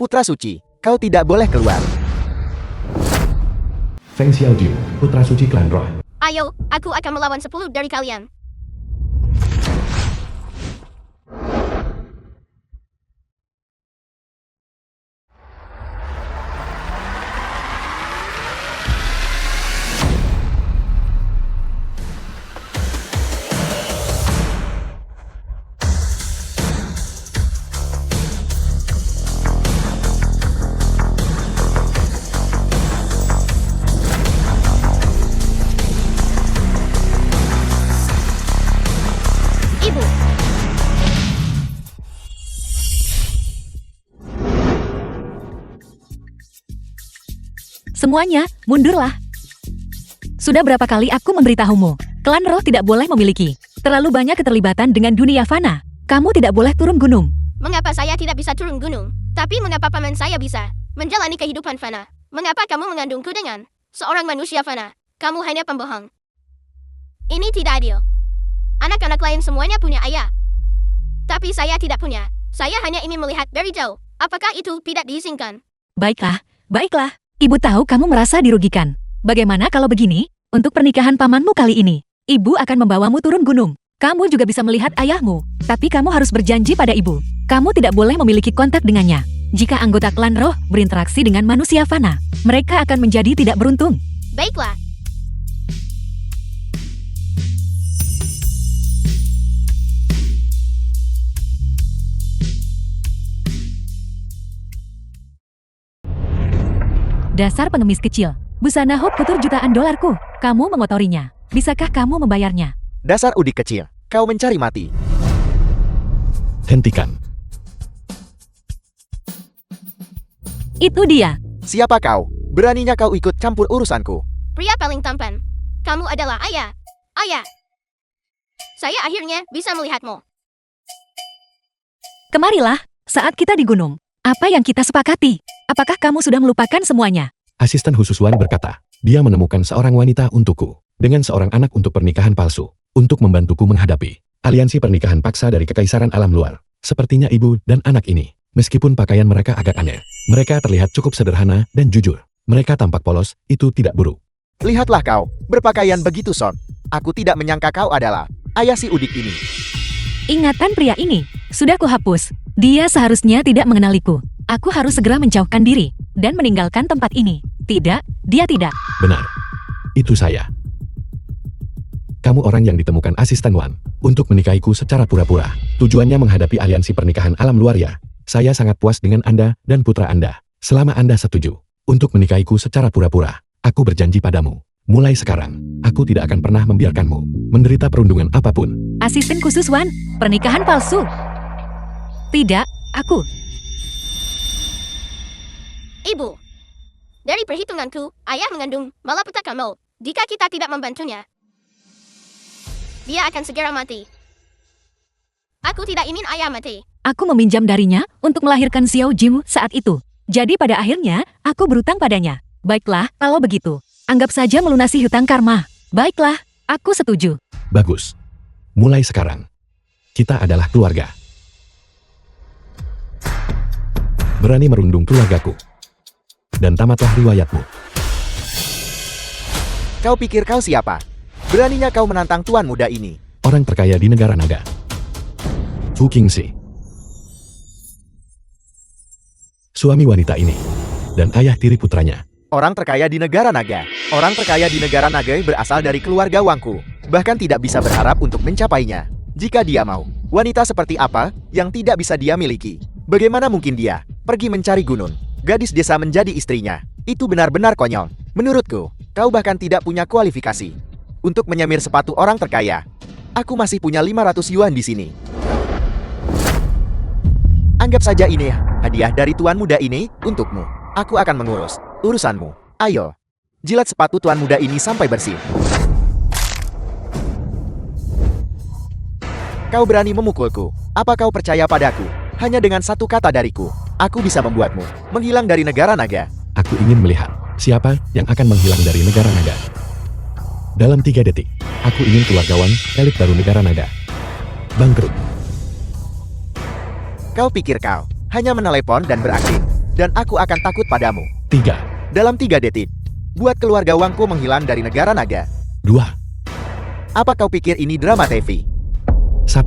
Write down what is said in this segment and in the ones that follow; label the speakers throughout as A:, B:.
A: Putra suci, kau tidak boleh keluar.
B: Feng Xiaoju, putra suci klan roh.
C: Ayo, aku akan melawan 10 dari kalian. Ibu,
D: Semuanya, mundurlah. Sudah berapa kali aku memberitahumu, klan roh tidak boleh memiliki terlalu banyak keterlibatan dengan dunia fana. Kamu tidak boleh turun gunung.
C: mengapa saya tidak bisa turun gunung? Tapi mengapa paman saya bisa menjalani kehidupan fana? Mengapa kamu mengandungku dengan seorang manusia fana? Kamu hanya pembohong. Ini tidak adil. Anak-anak lain semuanya punya ayah. Tapi saya tidak punya. Saya hanya ingin melihat dari jauh. Apakah itu tidak diizinkan?
D: Baiklah, baiklah. Ibu tahu kamu merasa dirugikan. Bagaimana kalau begini? Untuk pernikahan pamanmu kali ini, ibu akan membawamu turun gunung. Kamu juga bisa melihat ayahmu. Tapi kamu harus berjanji pada ibu. Kamu tidak boleh memiliki kontak dengannya. Jika anggota klan roh berinteraksi dengan manusia fana, mereka akan menjadi tidak beruntung.
C: Baiklah.
D: Dasar pengemis kecil. Busana Hope Couture jutaan dolarku. Kamu mengotorinya. Bisakah kamu membayarnya?
A: Dasar udik kecil, kau mencari mati.
B: Hentikan.
D: Itu dia.
A: Siapa kau? Beraninya kau ikut campur urusanku?
C: Pria paling tampan. Kamu adalah ayah. Ayah. Saya akhirnya bisa melihatmu.
D: Kemarilah, saat kita di gunung. Apa yang kita sepakati? Apakah kamu sudah melupakan semuanya?
B: Asisten khusus Wan berkata, dia menemukan seorang wanita untukku, dengan seorang anak untuk pernikahan palsu, untuk membantuku menghadapi aliansi pernikahan paksa dari kekaisaran alam luar. Sepertinya ibu dan anak ini, meskipun pakaian mereka agak aneh, mereka terlihat cukup sederhana dan jujur. Mereka tampak polos, itu tidak buruk.
A: Lihatlah kau, berpakaian begitu son. Aku tidak menyangka kau adalah ayah si udik ini.
D: Ingatan pria ini, sudah kuhapus. Dia seharusnya tidak mengenaliku. Aku harus segera menjauhkan diri, dan meninggalkan tempat ini. Tidak, dia tidak.
B: Benar. Itu saya. Kamu orang yang ditemukan asisten Wan, untuk menikahiku secara pura-pura. Tujuannya menghadapi aliansi pernikahan alam luar ya. Saya sangat puas dengan Anda dan putra Anda. Selama Anda setuju, untuk menikahiku secara pura-pura, aku berjanji padamu. Mulai sekarang, aku tidak akan pernah membiarkanmu menderita perundungan apapun.
D: Asisten khusus Wan, pernikahan palsu. Tidak, aku.
C: Ibu. Dari perhitunganku, ayah mengandung malapetakamu. Jika kita tidak membantunya, dia akan segera mati. Aku tidak ingin ayah mati.
D: Aku meminjam darinya untuk melahirkan Xiao Jimu saat itu. Jadi pada akhirnya, aku berutang padanya. Baiklah, kalau begitu, anggap saja melunasi hutang karma. Baiklah, aku setuju.
B: Bagus. Mulai sekarang, kita adalah keluarga. Berani merundung keluargaku. Dan tamatlah riwayatmu.
A: Kau pikir kau siapa? Beraninya kau menantang tuan muda ini.
B: Orang terkaya di negara naga. Fu Qingxi. Suami wanita ini. Dan ayah tiri putranya.
A: Orang terkaya di negara naga. Orang terkaya di negara naga berasal dari keluarga Wangku. Bahkan tidak bisa berharap untuk mencapainya. Jika dia mau, wanita seperti apa yang tidak bisa dia miliki? Bagaimana mungkin dia pergi mencari Gunun, gadis desa menjadi istrinya? Itu benar-benar konyol. Menurutku, kau bahkan tidak punya kualifikasi untuk menyamir sepatu orang terkaya. Aku masih punya 500 yuan di sini. Anggap saja ini hadiah dari tuan muda ini untukmu. Aku akan mengurus urusanmu. Ayo, jilat sepatu tuan muda ini sampai bersih. Kau berani memukulku. Apa kau percaya padaku? Hanya dengan satu kata dariku, aku bisa membuatmu menghilang dari negara naga.
B: Aku ingin melihat siapa yang akan menghilang dari negara naga. Dalam 3 detik, aku ingin keluargawan elit baru negara naga bangkrut.
A: Kau pikir kau hanya menelepon dan beraksi dan aku akan takut padamu.
B: 3,
A: Dalam 3 detik, buat keluarga Wangku menghilang dari negara naga.
B: 2,
A: Apa kau pikir ini drama TV?
B: 1.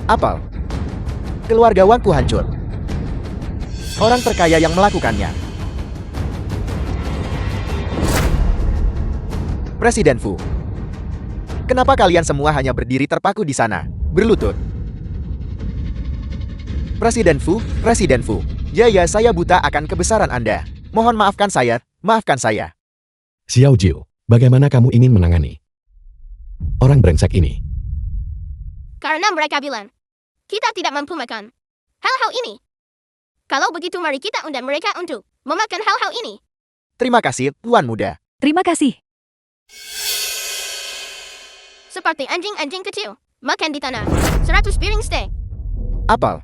A: Apel. Keluarga Wangku hancur. Orang terkaya yang melakukannya. Presiden Fu. Kenapa kalian semua hanya berdiri terpaku di sana, berlutut? Presiden Fu, Presiden Fu. Ya, saya buta akan kebesaran Anda. Mohon maafkan saya, maafkan saya.
B: Xiao Jiu, bagaimana kamu ingin menangani orang brengsek ini?
C: Karena mereka bilang, kita tidak mampu makan hal-hal ini. Kalau begitu mari kita undang mereka untuk memakan hal-hal ini.
A: Terima kasih, Tuan Muda.
D: Terima kasih.
C: Seperti anjing-anjing kecil, makan di tanah. 100 piring steak.
A: Apel.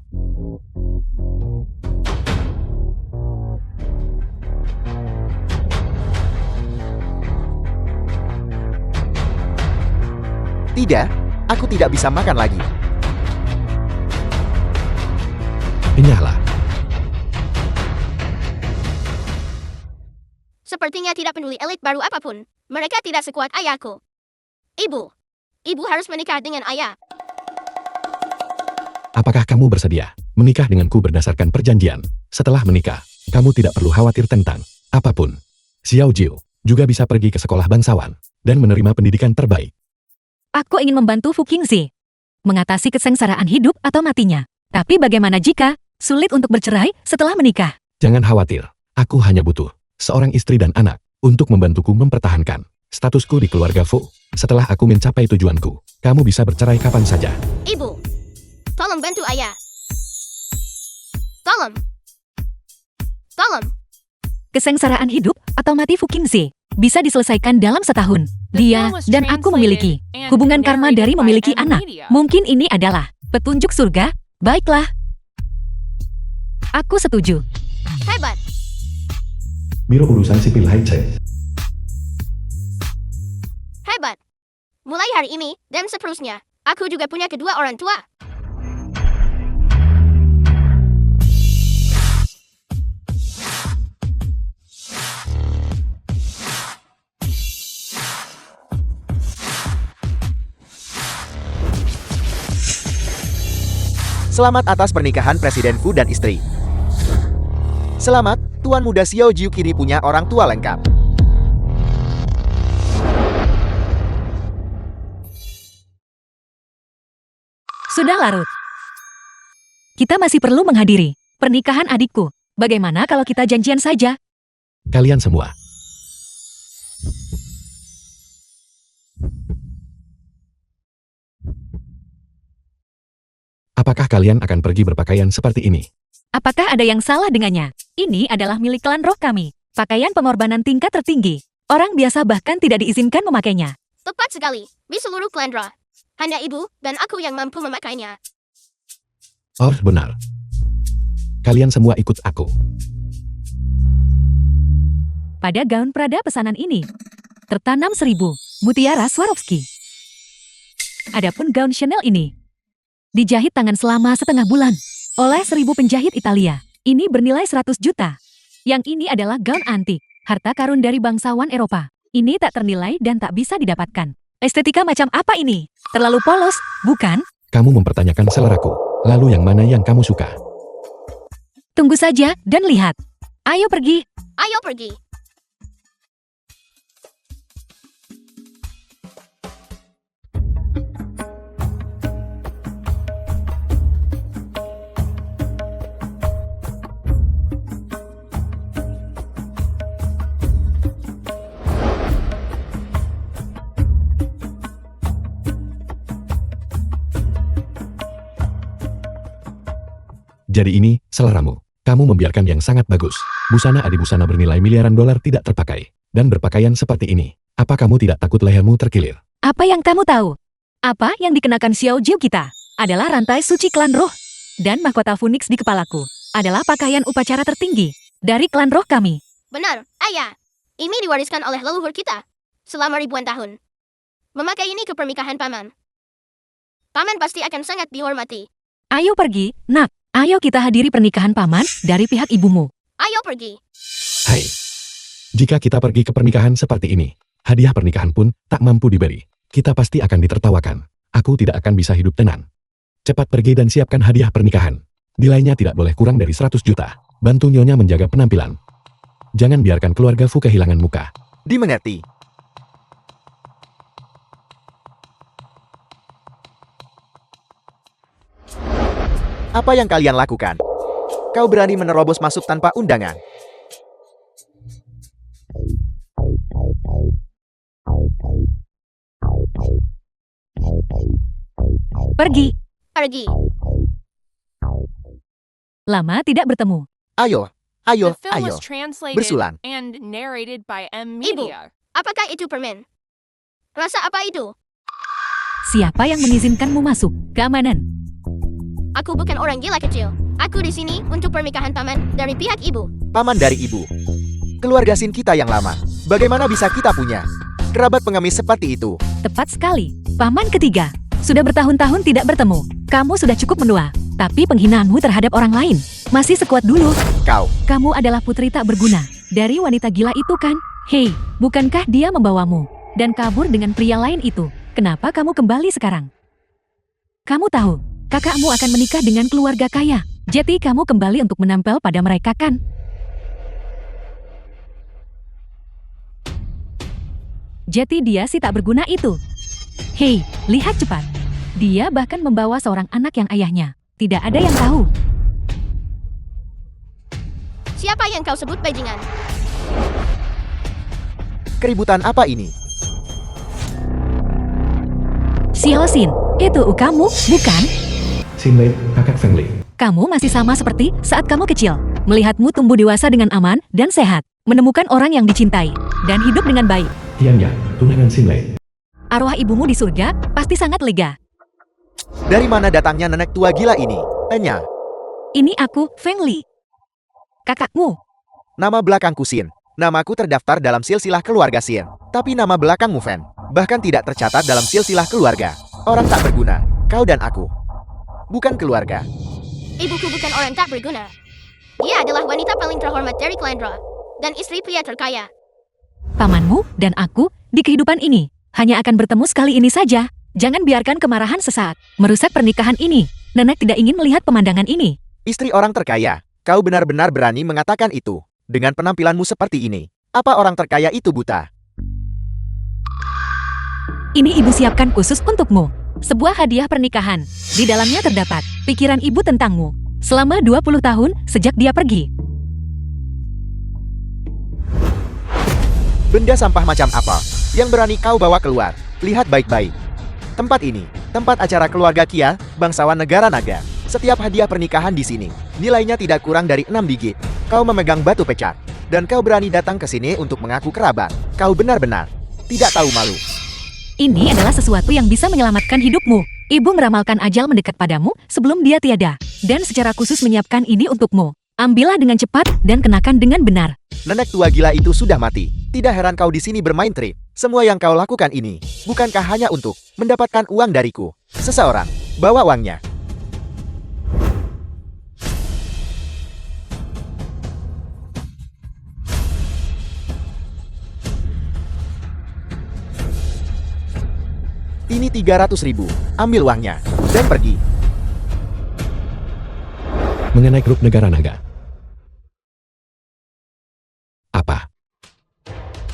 A: Tidak, aku tidak bisa makan lagi.
B: Enyahlah.
C: Sepertinya tidak peduli elit baru apapun. Mereka tidak sekuat ayahku. Ibu harus menikah dengan ayah.
B: Apakah kamu bersedia menikah denganku berdasarkan perjanjian? Setelah menikah, kamu tidak perlu khawatir tentang apapun. Xiao Jiu juga bisa pergi ke sekolah bangsawan dan menerima pendidikan terbaik.
D: Aku ingin membantu Fu Qingzi mengatasi kesengsaraan hidup atau matinya. Tapi bagaimana jika sulit untuk bercerai setelah menikah?
B: Jangan khawatir, aku hanya butuh seorang istri dan anak untuk membantuku mempertahankan statusku di keluarga Fu. Setelah aku mencapai tujuanku, kamu bisa bercerai kapan saja.
C: Ibu, tolong bantu ayah. Tolong.
D: Kesengsaraan hidup atau mati Fu Qingzi bisa diselesaikan dalam setahun. Dia dan aku memiliki hubungan karma dari memiliki anak. Mungkin ini adalah petunjuk surga. Baiklah. Aku setuju.
C: Hebat.
B: Biro urusan sipil Haiche.
C: Hebat. Mulai hari ini dan seterusnya, aku juga punya kedua orang tua.
A: Selamat atas pernikahan Presiden Fu dan istri. Selamat, Tuan Muda Xiao Jiu kini punya orang tua lengkap.
D: Sudah larut. Kita masih perlu menghadiri pernikahan adikku. Bagaimana kalau kita janjian saja?
B: Kalian semua. Apakah kalian akan pergi berpakaian seperti ini?
D: Apakah ada yang salah dengannya? Ini adalah milik klan roh kami. Pakaian pengorbanan tingkat tertinggi. Orang biasa bahkan tidak diizinkan memakainya.
C: Tepat sekali, di seluruh klan Ra. Hanya ibu dan aku yang mampu memakainya.
B: Oh, benar. Kalian semua ikut aku.
D: Pada gaun Prada pesanan ini, tertanam 1000 mutiara Swarovski. Adapun gaun Chanel ini, dijahit tangan selama setengah bulan oleh 1000 penjahit Italia. Ini bernilai 100 juta. Yang ini adalah gaun antik, harta karun dari bangsawan Eropa. Ini tak ternilai dan tak bisa didapatkan. Estetika macam apa ini? Terlalu polos, bukan?
B: Kamu mempertanyakan seleraku. Lalu yang mana yang kamu suka?
D: Tunggu saja dan lihat. Ayo pergi.
C: Ayo pergi.
B: Jadi ini, seleramu. Kamu membiarkan yang sangat bagus. Busana adibusana bernilai miliaran dolar tidak terpakai. Dan berpakaian seperti ini. Apa kamu tidak takut lehermu terkilir?
D: Apa yang kamu tahu? Apa yang dikenakan Xiao Jiu kita adalah rantai suci klan roh. Dan mahkota Phoenix di kepalaku adalah pakaian upacara tertinggi dari klan roh kami.
C: Benar, ayah. Ini diwariskan oleh leluhur kita selama ribuan tahun. Memakai ini ke pernikahan paman. Paman pasti akan sangat dihormati.
D: Ayo pergi, nak. Ayo kita hadiri pernikahan paman dari pihak ibumu.
C: Ayo pergi.
B: Hai. Jika kita pergi ke pernikahan seperti ini, hadiah pernikahan pun tak mampu diberi. Kita pasti akan ditertawakan. Aku tidak akan bisa hidup tenang. Cepat pergi dan siapkan hadiah pernikahan. Nilainya tidak boleh kurang dari 100 juta. Bantu Nyonya menjaga penampilan. Jangan biarkan keluarga Fu kehilangan muka.
A: Dimengerti. Apa yang kalian lakukan? Kau berani menerobos masuk tanpa undangan?
D: Pergi.
C: Pergi.
D: Lama tidak bertemu.
A: Ayo, ayo,
E: The film
A: ayo.
E: was translated
A: Bersulang.
E: and narrated by M.
C: Ibu.
E: Media.
C: Apakah itu permen? Rasa apa itu?
D: Siapa yang mengizinkanmu masuk? Keamanan.
C: Aku bukan orang gila kecil. Aku di sini untuk pernikahan paman dari pihak ibu.
A: Paman dari ibu. Keluarga Sin kita yang lama. Bagaimana bisa kita punya kerabat pengemis seperti itu?
D: Tepat sekali. Paman ketiga. Sudah bertahun-tahun tidak bertemu. Kamu sudah cukup menua. Tapi penghinaanmu terhadap orang lain masih sekuat dulu.
A: Kau,
D: Kamu adalah putri tak berguna dari wanita gila itu kan? Hei, bukankah dia membawamu dan kabur dengan pria lain itu? Kenapa kamu kembali sekarang? Kamu tahu, kakakmu akan menikah dengan keluarga kaya. Jadi kamu kembali untuk menempel pada mereka kan? Jadi dia si tak berguna itu. Hei, lihat cepat. Dia bahkan membawa seorang anak yang ayahnya tidak ada yang tahu.
C: Siapa yang kau sebut bajingan?
A: keributan apa ini?
D: Xiaoxin, itu kamu, bukan?
B: Xinlei, kakak Feng Li.
D: Kamu masih sama seperti saat kamu kecil. Melihatmu tumbuh dewasa dengan aman dan sehat. Menemukan orang yang dicintai. Dan hidup dengan baik.
B: Tian Yan, tunangan Xinlei.
D: Arwah ibumu di surga pasti sangat lega.
A: Dari mana datangnya nenek tua gila ini? Tanya.
D: Ini aku, Feng Li. Kakakmu.
A: Nama belakangku Xin. Namaku terdaftar dalam silsilah keluarga Xin. Tapi nama belakangmu Fen. Bahkan tidak tercatat dalam silsilah keluarga. Orang tak berguna. Kau dan aku. Bukan keluarga.
C: Ibuku bukan orang tak berguna. Dia adalah wanita paling terhormat dari Klandra. Dan istri pria terkaya.
D: Pamanmu dan aku di kehidupan ini hanya akan bertemu sekali ini saja. Jangan biarkan kemarahan sesaat merusak pernikahan ini. Nenek tidak ingin melihat pemandangan ini.
A: Istri orang terkaya. Kau benar-benar berani mengatakan itu. Dengan penampilanmu seperti ini. Apa orang terkaya itu buta?
D: Ini ibu siapkan khusus untukmu. Sebuah hadiah pernikahan. Di dalamnya terdapat pikiran ibu tentangmu. Selama 20 tahun sejak dia pergi.
A: Benda sampah macam apa yang berani kau bawa keluar? Lihat baik-baik. Tempat ini, tempat acara keluarga Kia, bangsawan negara naga. Setiap hadiah pernikahan di sini, nilainya tidak kurang dari 6 digit. Kau memegang batu pecat, dan kau berani datang ke sini untuk mengaku kerabat. Kau benar-benar tidak tahu malu.
D: Ini adalah sesuatu yang bisa menyelamatkan hidupmu. Ibu meramalkan ajal mendekat padamu sebelum dia tiada. Dan secara khusus menyiapkan ini untukmu. Ambillah dengan cepat dan kenakan dengan benar.
A: Nenek tua gila itu sudah mati. Tidak heran kau di sini bermain trik. Semua yang kau lakukan ini, bukankah hanya untuk mendapatkan uang dariku? Seseorang, bawa uangnya. Ini 300.000. Ambil uangnya dan pergi.
B: Mengenai grup negara naga. Apa?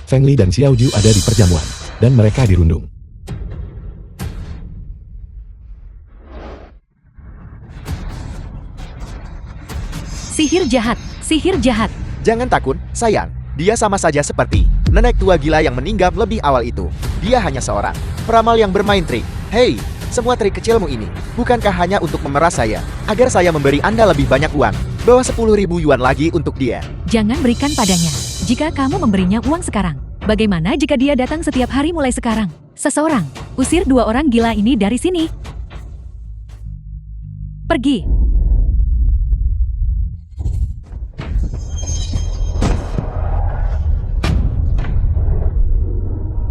B: Feng Li dan Xiao Ju ada di perjamuan, dan mereka dirundung.
D: Sihir jahat, sihir jahat.
A: Jangan takut, sayang. Dia sama saja seperti nenek tua gila yang meninggal lebih awal itu. Dia hanya seorang peramal yang bermain trik. Hei, semua trik kecilmu ini, bukankah hanya untuk memeras saya, agar saya memberi Anda lebih banyak uang? Bawa 10.000 yuan lagi untuk dia.
D: Jangan berikan padanya. Jika kamu memberinya uang sekarang, bagaimana jika dia datang setiap hari mulai sekarang? Seseorang, usir 2 orang gila ini dari sini. Pergi.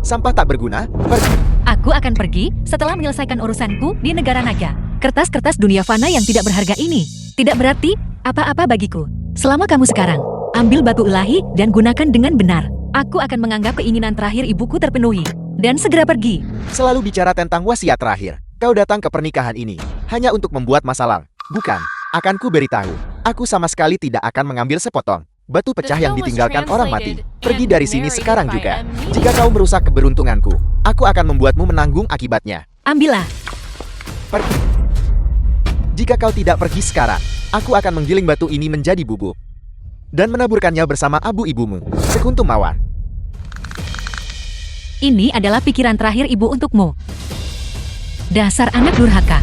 A: Sampah tak berguna, pergi.
D: Aku Aku akan pergi setelah menyelesaikan urusanku di negara naga. Kertas-kertas dunia fana yang tidak berharga ini tidak berarti apa-apa bagiku. Selama kamu sekarang, ambil batu ilahi dan gunakan dengan benar. Aku akan menganggap keinginan terakhir ibuku terpenuhi dan segera pergi.
A: Selalu bicara tentang wasiat terakhir. Kau datang ke pernikahan ini hanya untuk membuat masalah. Bukan, akan ku beritahu. Aku sama sekali tidak akan mengambil sepotong batu pecah yang ditinggalkan orang mati. Pergi dari sini sekarang juga. Jika kau merusak keberuntunganku, aku akan membuatmu menanggung akibatnya.
D: Ambillah.
A: Pergi. Jika kau tidak pergi sekarang, aku akan menggiling batu ini menjadi bubuk dan menaburkannya bersama abu ibumu, sekuntum mawar.
D: Ini adalah pikiran terakhir ibu untukmu. Dasar anak durhaka.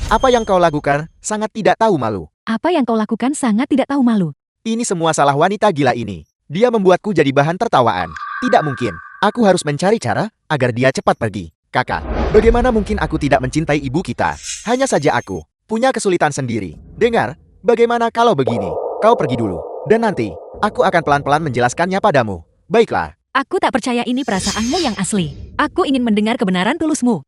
A: Apa yang kau lakukan sangat tidak tahu malu.
D: Apa yang kau lakukan sangat tidak tahu malu.
A: Ini semua salah wanita gila ini. Dia membuatku jadi bahan tertawaan. Tidak mungkin. Aku harus mencari cara agar dia cepat pergi. Kakak, bagaimana mungkin aku tidak mencintai ibu kita? Hanya saja aku punya kesulitan sendiri. Dengar, bagaimana kalau begini? Kau pergi dulu. Dan nanti, aku akan pelan-pelan menjelaskannya padamu. Baiklah.
D: Aku tak percaya ini perasaanmu yang asli. Aku ingin mendengar kebenaran tulusmu.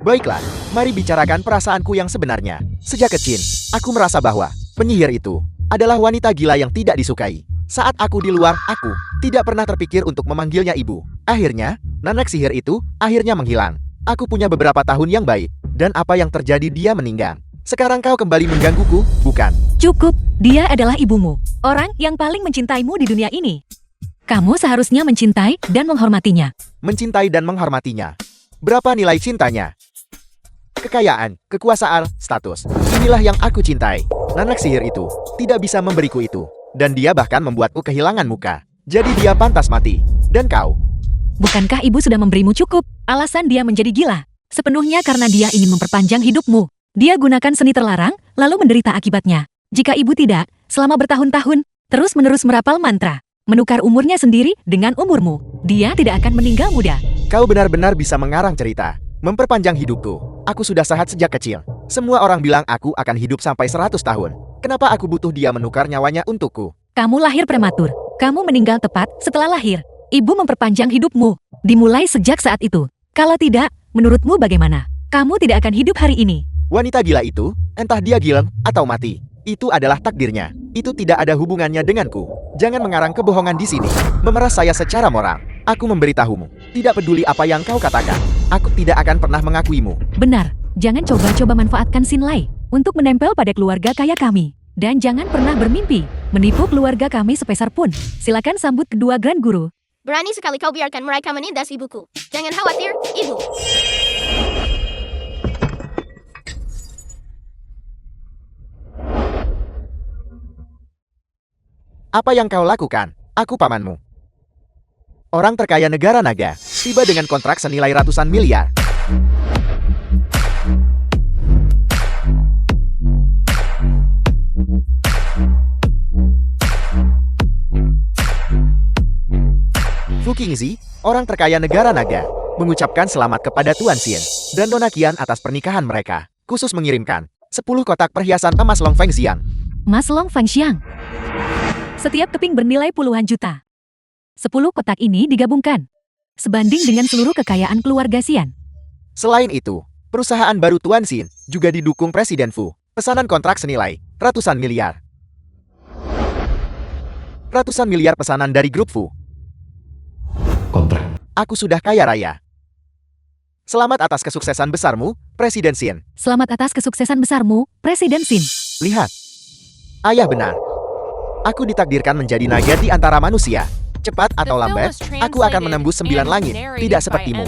A: Baiklah, mari bicarakan perasaanku yang sebenarnya. Sejak kecil, aku merasa bahwa penyihir itu adalah wanita gila yang tidak disukai. Saat aku di luar, aku tidak pernah terpikir untuk memanggilnya ibu. Akhirnya, nenek sihir itu akhirnya menghilang. Aku punya beberapa tahun yang baik, dan apa yang terjadi dia meninggal. Sekarang kau kembali menggangguku, bukan?
D: Cukup, dia adalah ibumu. Orang yang paling mencintaimu di dunia ini. Kamu seharusnya mencintai dan menghormatinya.
A: Mencintai dan menghormatinya. Berapa nilai cintanya? Kekayaan, kekuasaan, status. Inilah yang aku cintai. Nenek sihir itu tidak bisa memberiku itu. Dan dia bahkan membuatku kehilangan muka. Jadi dia pantas mati. Dan kau?
D: Bukankah ibu sudah memberimu cukup? Alasan dia menjadi gila sepenuhnya karena dia ingin memperpanjang hidupmu. Dia gunakan seni terlarang, lalu menderita akibatnya. Jika ibu tidak, selama bertahun-tahun, terus-menerus merapal mantra, menukar umurnya sendiri dengan umurmu, dia tidak akan meninggal muda.
A: Kau benar-benar bisa mengarang cerita. Memperpanjang hidupku. Aku sudah sehat sejak kecil. Semua orang bilang aku akan hidup sampai 100 tahun. Kenapa aku butuh dia menukar nyawanya untukku?
D: Kamu lahir prematur. Kamu meninggal tepat setelah lahir. Ibu memperpanjang hidupmu. Dimulai sejak saat itu. Kalau tidak, menurutmu bagaimana? Kamu tidak akan hidup hari ini.
A: Wanita gila itu, entah dia gila atau mati, itu adalah takdirnya. Itu tidak ada hubungannya denganku. Jangan mengarang kebohongan di sini. Memeras saya secara moral. Aku memberitahumu. Tidak peduli apa yang kau katakan. Aku tidak akan pernah mengakuimu.
D: Benar. Jangan coba-coba manfaatkan Sinlai untuk menempel pada keluarga kaya kami. Dan jangan pernah bermimpi menipu keluarga kami sepeser pun. Silakan sambut kedua Grand Guru.
C: Berani sekali kau biarkan mereka menindas ibuku. Jangan khawatir, ibu.
A: Apa yang kau lakukan? Aku pamanmu. Orang terkaya negara naga, tiba dengan kontrak senilai ratusan miliar. Fu Qingzi, orang terkaya negara naga, mengucapkan selamat kepada Tuan Xin dan Nona Qian atas pernikahan mereka, khusus mengirimkan 10 kotak perhiasan emas Long Fengxiang.
D: Mas Long Fengxiang. Setiap keping bernilai puluhan juta. 10 kotak ini digabungkan sebanding dengan seluruh kekayaan keluarga Xian.
A: Selain itu, perusahaan baru Tuan Xin juga didukung Presiden Fu. Pesanan kontrak senilai ratusan miliar. Ratusan miliar pesanan dari grup Fu.
B: Kontrak.
A: Aku sudah kaya raya. Selamat atas kesuksesan besarmu, Presiden Xin.
D: Selamat atas kesuksesan besarmu, Presiden Xin.
A: Lihat. Ayah benar. Aku ditakdirkan menjadi naga di antara manusia. Cepat atau lambat, aku akan menembus 9 langit, tidak sepertimu.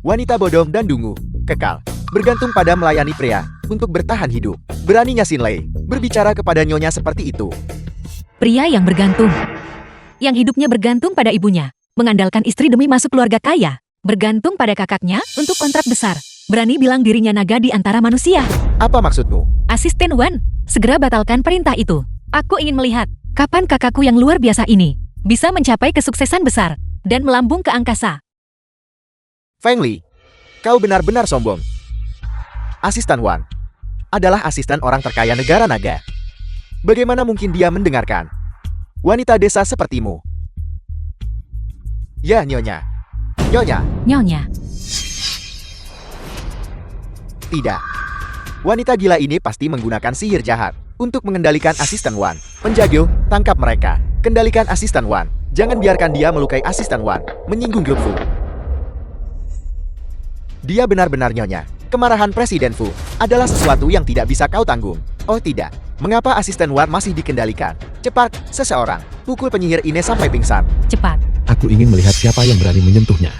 A: Wanita bodoh dan dungu, kekal, bergantung pada melayani pria untuk bertahan hidup. Beraninya Sinlei berbicara kepada nyonya seperti itu.
D: Pria yang bergantung. Yang hidupnya bergantung pada ibunya. Mengandalkan istri demi masuk keluarga kaya. Bergantung pada kakaknya untuk kontrak besar. Berani bilang dirinya naga di antara manusia.
A: Apa maksudmu?
D: Asisten Wan, segera batalkan perintah itu. Aku ingin melihat kapan kakakku yang luar biasa ini bisa mencapai kesuksesan besar dan melambung ke angkasa.
A: Feng Li, kau benar-benar sombong. Asisten Wan adalah asisten orang terkaya negara naga. Bagaimana mungkin dia mendengarkan wanita desa sepertimu? Ya, nyonya. Nyonya,
D: Nyonya.
A: tidak. Wanita gila ini pasti menggunakan sihir jahat untuk mengendalikan asisten Wan. Penjago, tangkap mereka. Kendalikan asisten Wan. Jangan biarkan dia melukai asisten Wan, menyinggung grup Fu. Dia benar-benar nyonya. Kemarahan Presiden Fu adalah sesuatu yang tidak bisa kau tanggung. Oh tidak, mengapa asisten Wan masih dikendalikan? Cepat, seseorang, pukul penyihir ini sampai pingsan.
D: Cepat.
B: Aku ingin melihat siapa yang berani menyentuhnya.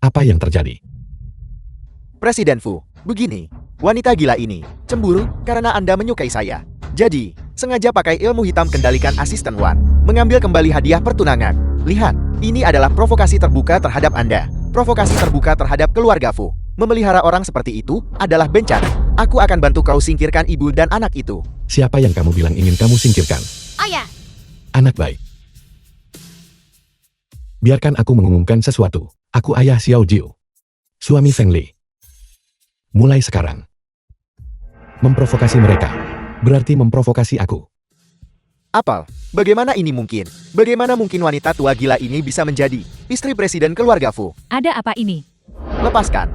B: Apa yang terjadi?
A: Presiden Fu, begini. Wanita gila ini cemburu karena Anda menyukai saya. Jadi, sengaja pakai ilmu hitam kendalikan asisten Wan. Mengambil kembali hadiah pertunangan. Lihat, ini adalah provokasi terbuka terhadap Anda. Provokasi terbuka terhadap keluarga Fu. Memelihara orang seperti itu adalah bencana. Aku akan bantu kau singkirkan ibu dan anak itu.
B: Siapa yang kamu bilang ingin kamu singkirkan?
C: Ayah,
B: Anak baik. Biarkan aku mengumumkan sesuatu. Aku ayah Xiao Jiu. Suami Feng Li. Mulai sekarang. Memprovokasi mereka. Berarti memprovokasi aku.
A: Apal, bagaimana ini mungkin? Bagaimana mungkin wanita tua gila ini bisa menjadi istri presiden keluarga Fu?
D: Ada apa ini?
A: Lepaskan.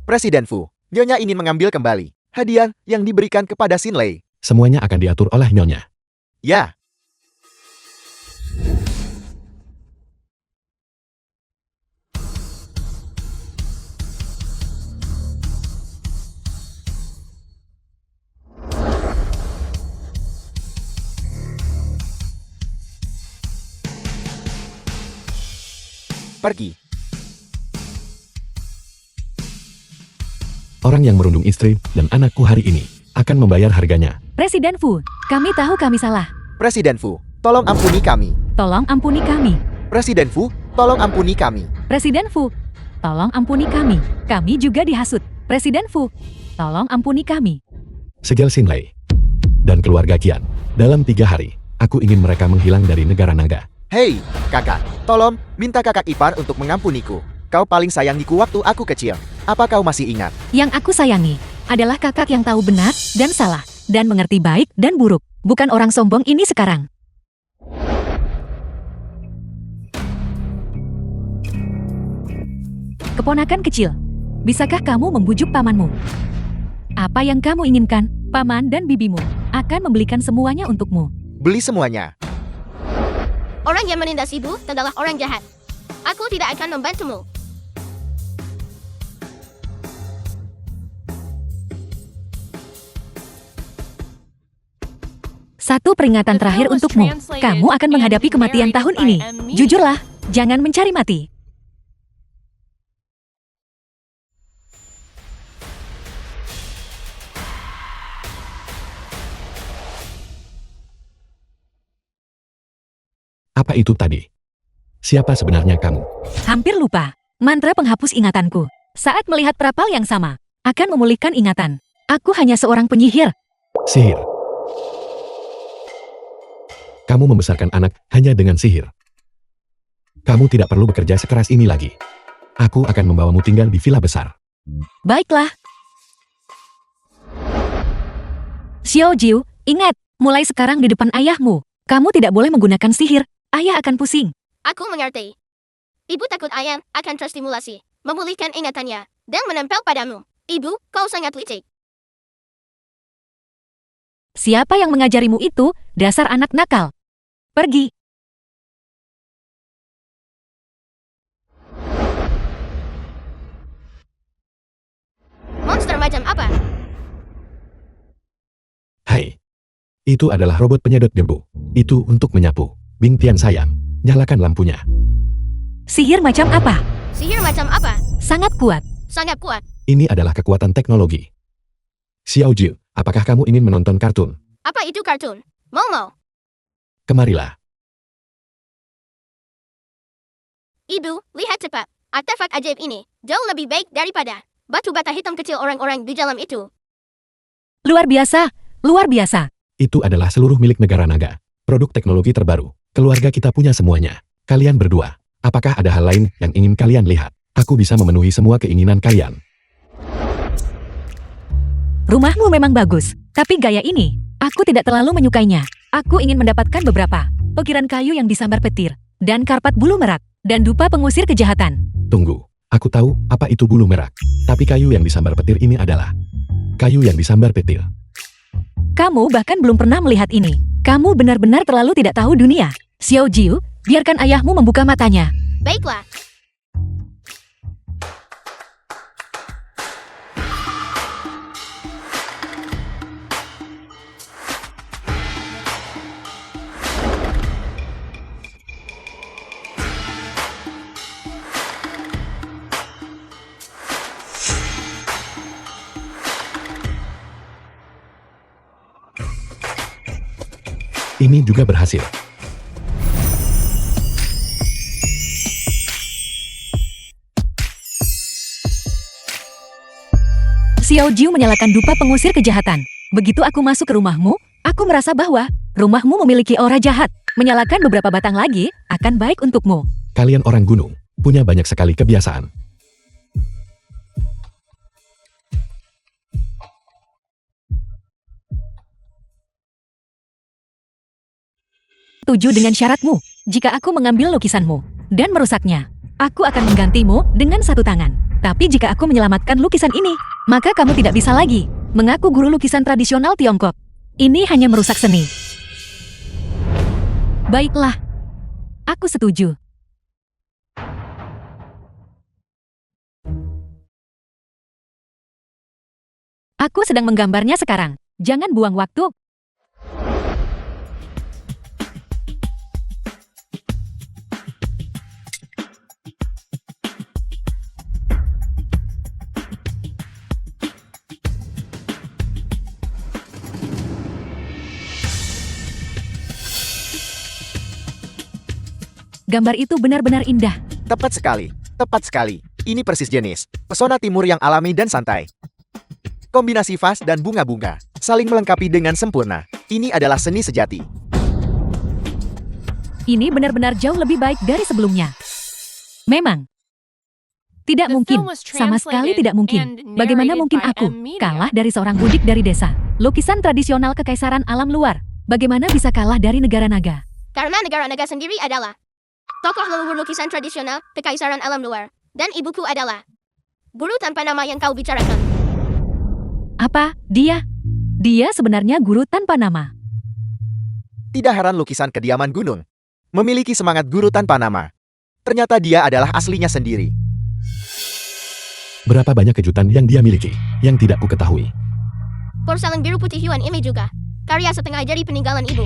A: Presiden Fu, Nyonya ingin mengambil kembali hadiah yang diberikan kepada Xin Lei.
B: Semuanya akan diatur oleh Nyonya.
A: Ya, pergi.
B: Orang yang merundung istri dan anakku hari ini akan membayar harganya.
D: Presiden Fu, kami tahu kami salah.
A: Presiden Fu, tolong ampuni kami.
D: Tolong ampuni kami.
A: Presiden Fu, tolong ampuni kami.
D: Presiden Fu, tolong ampuni kami. Kami juga dihasut. Presiden Fu, tolong ampuni kami.
B: Segel Xin Lei dan keluarga Qian. Dalam 3 hari, aku ingin mereka menghilang dari negara naga.
A: Hei, kakak, tolong minta kakak ipar untuk mengampuniku. Kau paling sayangiku waktu aku kecil. Apa kau masih ingat?
D: Yang aku sayangi adalah kakak yang tahu benar dan salah, dan mengerti baik dan buruk. Bukan orang sombong ini sekarang. Keponakan kecil, bisakah kamu membujuk pamanmu? Apa yang kamu inginkan, paman dan bibimu akan membelikan semuanya untukmu.
A: Beli semuanya.
C: orang yang menindas ibu adalah orang jahat. Aku tidak akan membantumu.
D: Satu peringatan terakhir untukmu. Kamu akan menghadapi kematian tahun ini. Jujurlah, jangan mencari mati.
B: Apa itu tadi? Siapa sebenarnya kamu?
D: Hampir lupa. Mantra penghapus ingatanku. Saat melihat prapal yang sama, akan memulihkan ingatan. Aku hanya seorang penyihir.
B: Sihir. Kamu membesarkan anak hanya dengan sihir. Kamu tidak perlu bekerja sekeras ini lagi. Aku akan membawamu tinggal di villa besar.
D: Baiklah. Xiao Jiu, ingat, mulai sekarang di depan ayahmu, kamu tidak boleh menggunakan sihir. Ayah akan pusing.
C: Aku mengerti. Ibu takut ayah akan terstimulasi, memulihkan ingatannya, dan menempel padamu. Ibu, kau sangat licik.
D: Siapa yang mengajarimu itu, dasar anak nakal? Pergi.
C: Monster macam apa?
B: Hai. Itu adalah robot penyedot debu. Itu untuk menyapu. Bing Tian sayang, nyalakan lampunya.
D: Sihir macam apa?
C: Sihir macam apa?
D: Sangat kuat.
C: Sangat kuat.
B: Ini adalah kekuatan teknologi. Xiao Jiu, apakah kamu ingin menonton kartun?
C: Apa itu kartun? Mau.
B: Kemarilah.
C: Ibu, lihat cepat. Artefak ajaib ini jauh lebih baik daripada batu bata hitam kecil orang-orang di dalam itu.
D: Luar biasa. Luar biasa.
B: Itu adalah seluruh milik negara naga. Produk teknologi terbaru. Keluarga kita punya semuanya. Kalian berdua, apakah ada hal lain yang ingin kalian lihat? Aku bisa memenuhi semua keinginan kalian.
D: Rumahmu memang bagus, tapi gaya ini, aku tidak terlalu menyukainya. Aku ingin mendapatkan beberapa ukiran kayu yang disambar petir, dan karpat bulu merak, dan dupa pengusir kejahatan.
B: Tunggu, aku tahu apa itu bulu merak. Tapi kayu yang disambar petir ini adalah kayu yang disambar petir.
D: Kamu bahkan belum pernah melihat ini. Kamu benar-benar terlalu tidak tahu dunia. Xiao Jiu, biarkan ayahmu membuka matanya.
C: Baiklah.
B: Ini juga berhasil.
D: Xiao Jiu menyalakan dupa pengusir kejahatan. Begitu aku masuk ke rumahmu, aku merasa bahwa rumahmu memiliki aura jahat. Menyalakan beberapa batang lagi akan baik untukmu.
B: Kalian orang gunung, punya banyak sekali kebiasaan.
D: Setuju dengan syaratmu. Jika aku mengambil lukisanmu dan merusaknya, aku akan menggantimu dengan satu tangan. Tapi jika aku menyelamatkan lukisan ini, maka kamu tidak bisa lagi mengaku guru lukisan tradisional Tiongkok. Ini hanya merusak seni. Baiklah, aku setuju. Aku sedang menggambarnya sekarang. Jangan buang waktu. Gambar itu benar-benar indah.
A: Tepat sekali, tepat sekali. Ini persis jenis pesona timur yang alami dan santai. Kombinasi vas dan bunga-bunga saling melengkapi dengan sempurna. Ini adalah seni sejati.
D: Ini benar-benar jauh lebih baik dari sebelumnya. Memang. Tidak
E: The
D: mungkin,
E: film was
D: sama sekali
E: translated
D: tidak mungkin.
E: and
D: Bagaimana
E: narrated
D: mungkin
E: by
D: aku
E: M Media.
D: kalah dari seorang budik dari desa? Lukisan tradisional kekaisaran alam luar. Bagaimana bisa kalah dari negara naga?
C: Karena negara naga sendiri adalah tokoh leluhur lukisan tradisional kekaisaran alam luar. Dan ibuku adalah guru tanpa nama yang kau bicarakan.
D: Apa? Dia? Dia sebenarnya guru tanpa nama.
A: Tidak heran lukisan kediaman gunung memiliki semangat guru tanpa nama. Ternyata dia adalah aslinya sendiri.
B: Berapa banyak kejutan yang dia miliki, yang tidak ku ketahui.
C: Porselen biru putih Yuan ini juga karya setengah jari peninggalan ibu.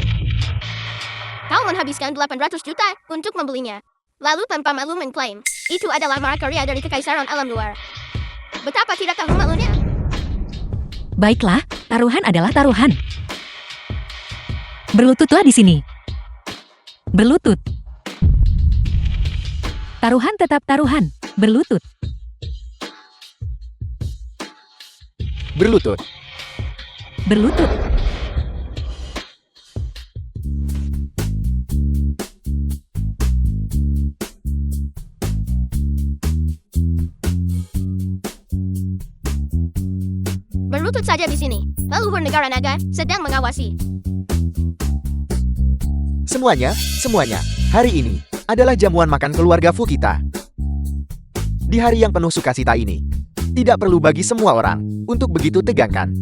C: Kau menghabiskan 800 juta untuk membelinya. Lalu tanpa malu mengklaim, itu adalah mahakarya dari kekaisaran alam luar. Betapa tidak tahu malunya.
D: Baiklah, taruhan adalah taruhan. Berlututlah di sini. Berlutut. Taruhan tetap taruhan. Berlutut.
A: Berlutut.
D: Berlutut.
C: Berlutut saja di sini. Leluhur negara naga sedang mengawasi.
A: Semuanya, hari ini adalah jamuan makan keluarga Fukita. Di hari yang penuh sukacita ini, tidak perlu bagi semua orang untuk begitu tegangkan.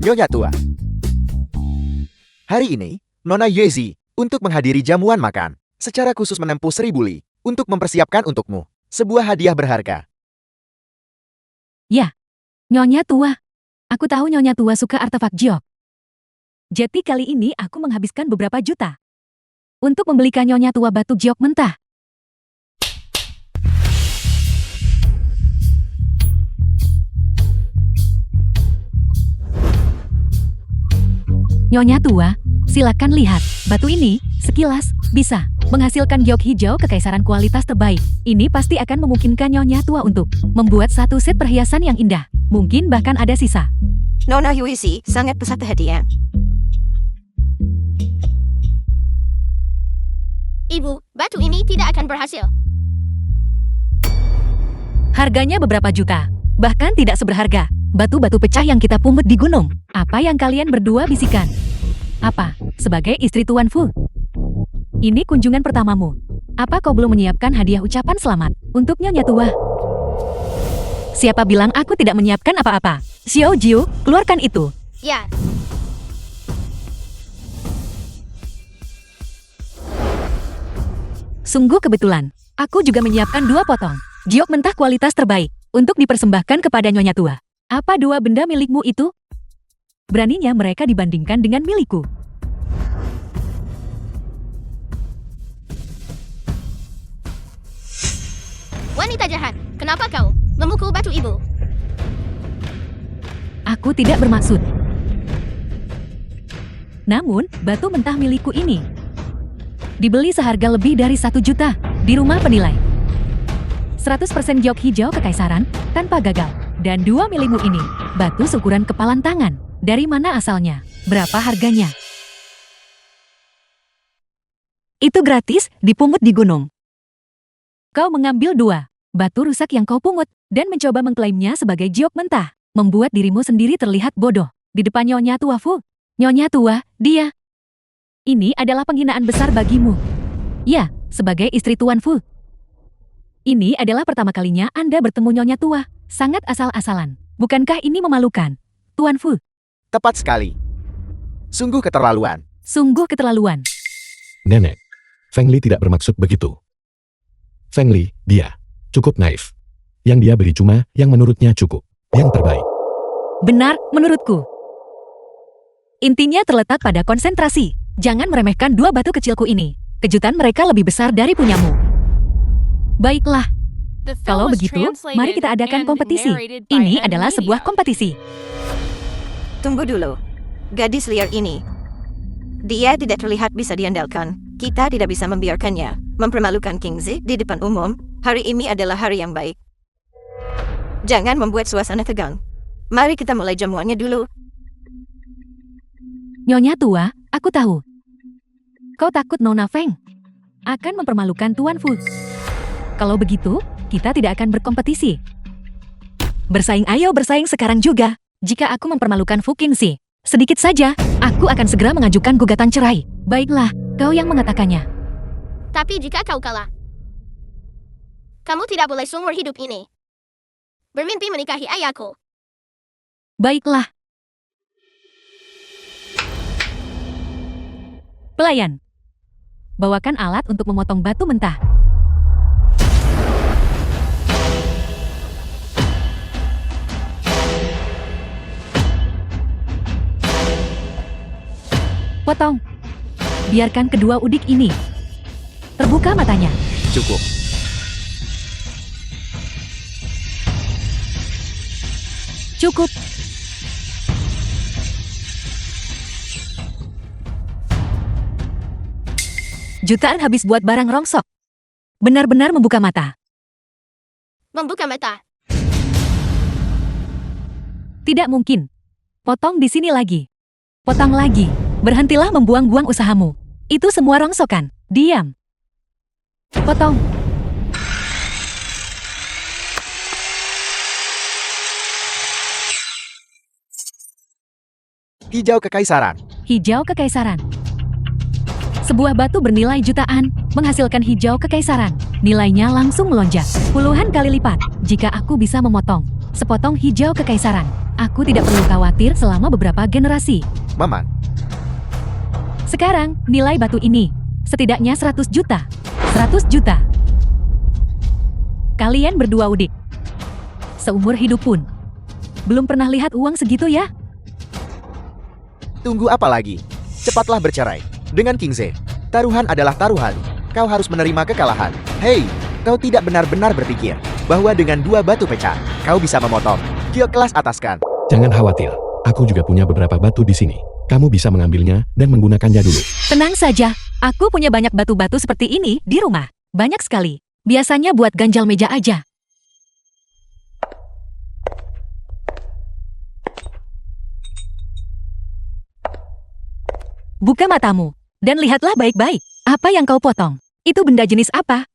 A: Nyonya tua. Hari ini, Nona Yezi untuk menghadiri jamuan makan secara khusus menempuh 1000 li untuk mempersiapkan untukmu sebuah hadiah berharga.
D: Nyonya tua. Aku tahu Nyonya tua suka artefak Jiok. Jadi kali ini aku menghabiskan beberapa juta untuk membelikan Nyonya tua batu Jiok mentah. Nyonya tua, silakan lihat. Batu ini, sekilas, bisa menghasilkan giok hijau kekaisaran kualitas terbaik. Ini pasti akan memungkinkan Nyonya tua untuk membuat satu set perhiasan yang indah. Mungkin bahkan ada sisa.
F: Nona Yuisi sangat berhati-hatian.
C: Ibu, batu ini tidak akan berhasil.
D: Harganya beberapa juta, bahkan tidak seberharga. batu-batu pecah yang kita pungut di gunung. Apa yang kalian berdua bisikan? Apa? Sebagai istri Tuan Fu? Ini kunjungan pertamamu. Apa kau belum menyiapkan hadiah ucapan selamat untuk Nyonya Tua? Siapa bilang aku tidak menyiapkan apa-apa? Xiao Jiu, keluarkan itu.
C: Ya,
D: Sungguh kebetulan. Aku juga menyiapkan 2 potong jiok mentah kualitas terbaik untuk dipersembahkan kepada Nyonya Tua. Apa 2 benda milikmu itu? Beraninya mereka dibandingkan dengan milikku.
C: wanita jahat. Kenapa kau memukul batu ibu?
D: Aku tidak bermaksud. Namun, batu mentah milikku ini dibeli seharga lebih dari 1 juta di rumah penilai. 100% giok hijau kekaisaran tanpa gagal. Dan 2 milikmu ini, batu ukuran kepalan tangan. Dari mana asalnya? Berapa harganya? Itu gratis, dipungut di gunung. Kau mengambil 2 batu rusak yang kau pungut dan mencoba mengklaimnya sebagai giok mentah. Membuat dirimu sendiri terlihat bodoh di depan Nyonya Tua Fu. Nyonya Tua, dia. Ini adalah penghinaan besar bagimu. Ya, sebagai istri Tuan Fu. Ini adalah pertama kalinya Anda bertemu Nyonya Tua. Sangat asal-asalan. Bukankah ini memalukan, Tuan Fu?
A: Tepat sekali. Sungguh keterlaluan.
D: Sungguh keterlaluan.
B: Nenek, Feng Li tidak bermaksud begitu. Feng Li, dia cukup naif. Yang dia beri cuma yang menurutnya cukup, yang terbaik.
D: Benar, menurutku. Intinya terletak pada konsentrasi. Jangan meremehkan 2 batu kecilku ini. Kejutan mereka lebih besar dari punyamu. Baiklah,
E: The film
D: kalau
E: was
D: begitu,
E: translated
D: mari kita adakan
E: and
D: kompetisi.
E: narrated by
D: Ini
E: M
D: adalah
E: Media.
D: sebuah kompetisi.
F: Tunggu dulu. Gadis liar ini. Dia tidak terlihat bisa diandalkan. Kita tidak bisa membiarkannya mempermalukan Kingsley di depan umum. Hari ini adalah hari yang baik. Jangan membuat suasana tegang. Mari kita mulai jamuannya dulu.
D: Nyonya Tua, aku tahu. Kau takut Nona Feng akan mempermalukan Tuan Fu. Kalau begitu, kita tidak akan berkompetisi. Bersaing, ayo bersaing sekarang juga. Jika aku mempermalukan Fu Qingxi, sedikit saja, aku akan segera mengajukan gugatan cerai. Baiklah, kau yang mengatakannya.
C: Tapi jika kau kalah, kamu tidak boleh seumur hidup ini bermimpi menikahi ayahku.
D: Baiklah. Pelayan, bawakan alat untuk memotong batu mentah. Potong. Biarkan kedua udik ini terbuka matanya.
A: Cukup.
D: Cukup. Jutaan habis buat barang rongsok. Benar-benar membuka mata.
C: Membuka mata.
D: Tidak mungkin. Potong di sini lagi. Potong lagi. Berhentilah membuang-buang usahamu. Itu semua rongsokan. Diam. Potong.
A: Hijau kekaisaran.
D: Hijau kekaisaran. Sebuah batu bernilai jutaan, menghasilkan hijau kekaisaran. Nilainya langsung melonjak. Puluhan kali lipat. Jika aku bisa memotong sepotong hijau kekaisaran, aku tidak perlu khawatir selama beberapa generasi.
A: Maman,
D: Sekarang, nilai batu ini setidaknya 100 juta. 100 juta. Kalian berdua udik. Seumur hidup pun belum pernah lihat uang segitu ya?
A: tunggu apa lagi? Cepatlah bercerai. Dengan Kingsley, taruhan adalah taruhan. Kau harus menerima kekalahan. Hei, kau tidak benar-benar berpikir bahwa dengan 2 batu pecah, kau bisa memotong giok kelas atas kan?
B: Jangan khawatir, aku juga punya beberapa batu di sini. Kamu bisa mengambilnya dan menggunakannya dulu.
D: Tenang saja, aku punya banyak batu-batu seperti ini di rumah. Banyak sekali. Biasanya buat ganjal meja aja. Buka matamu dan lihatlah baik-baik. Apa yang kau potong? Itu benda jenis apa?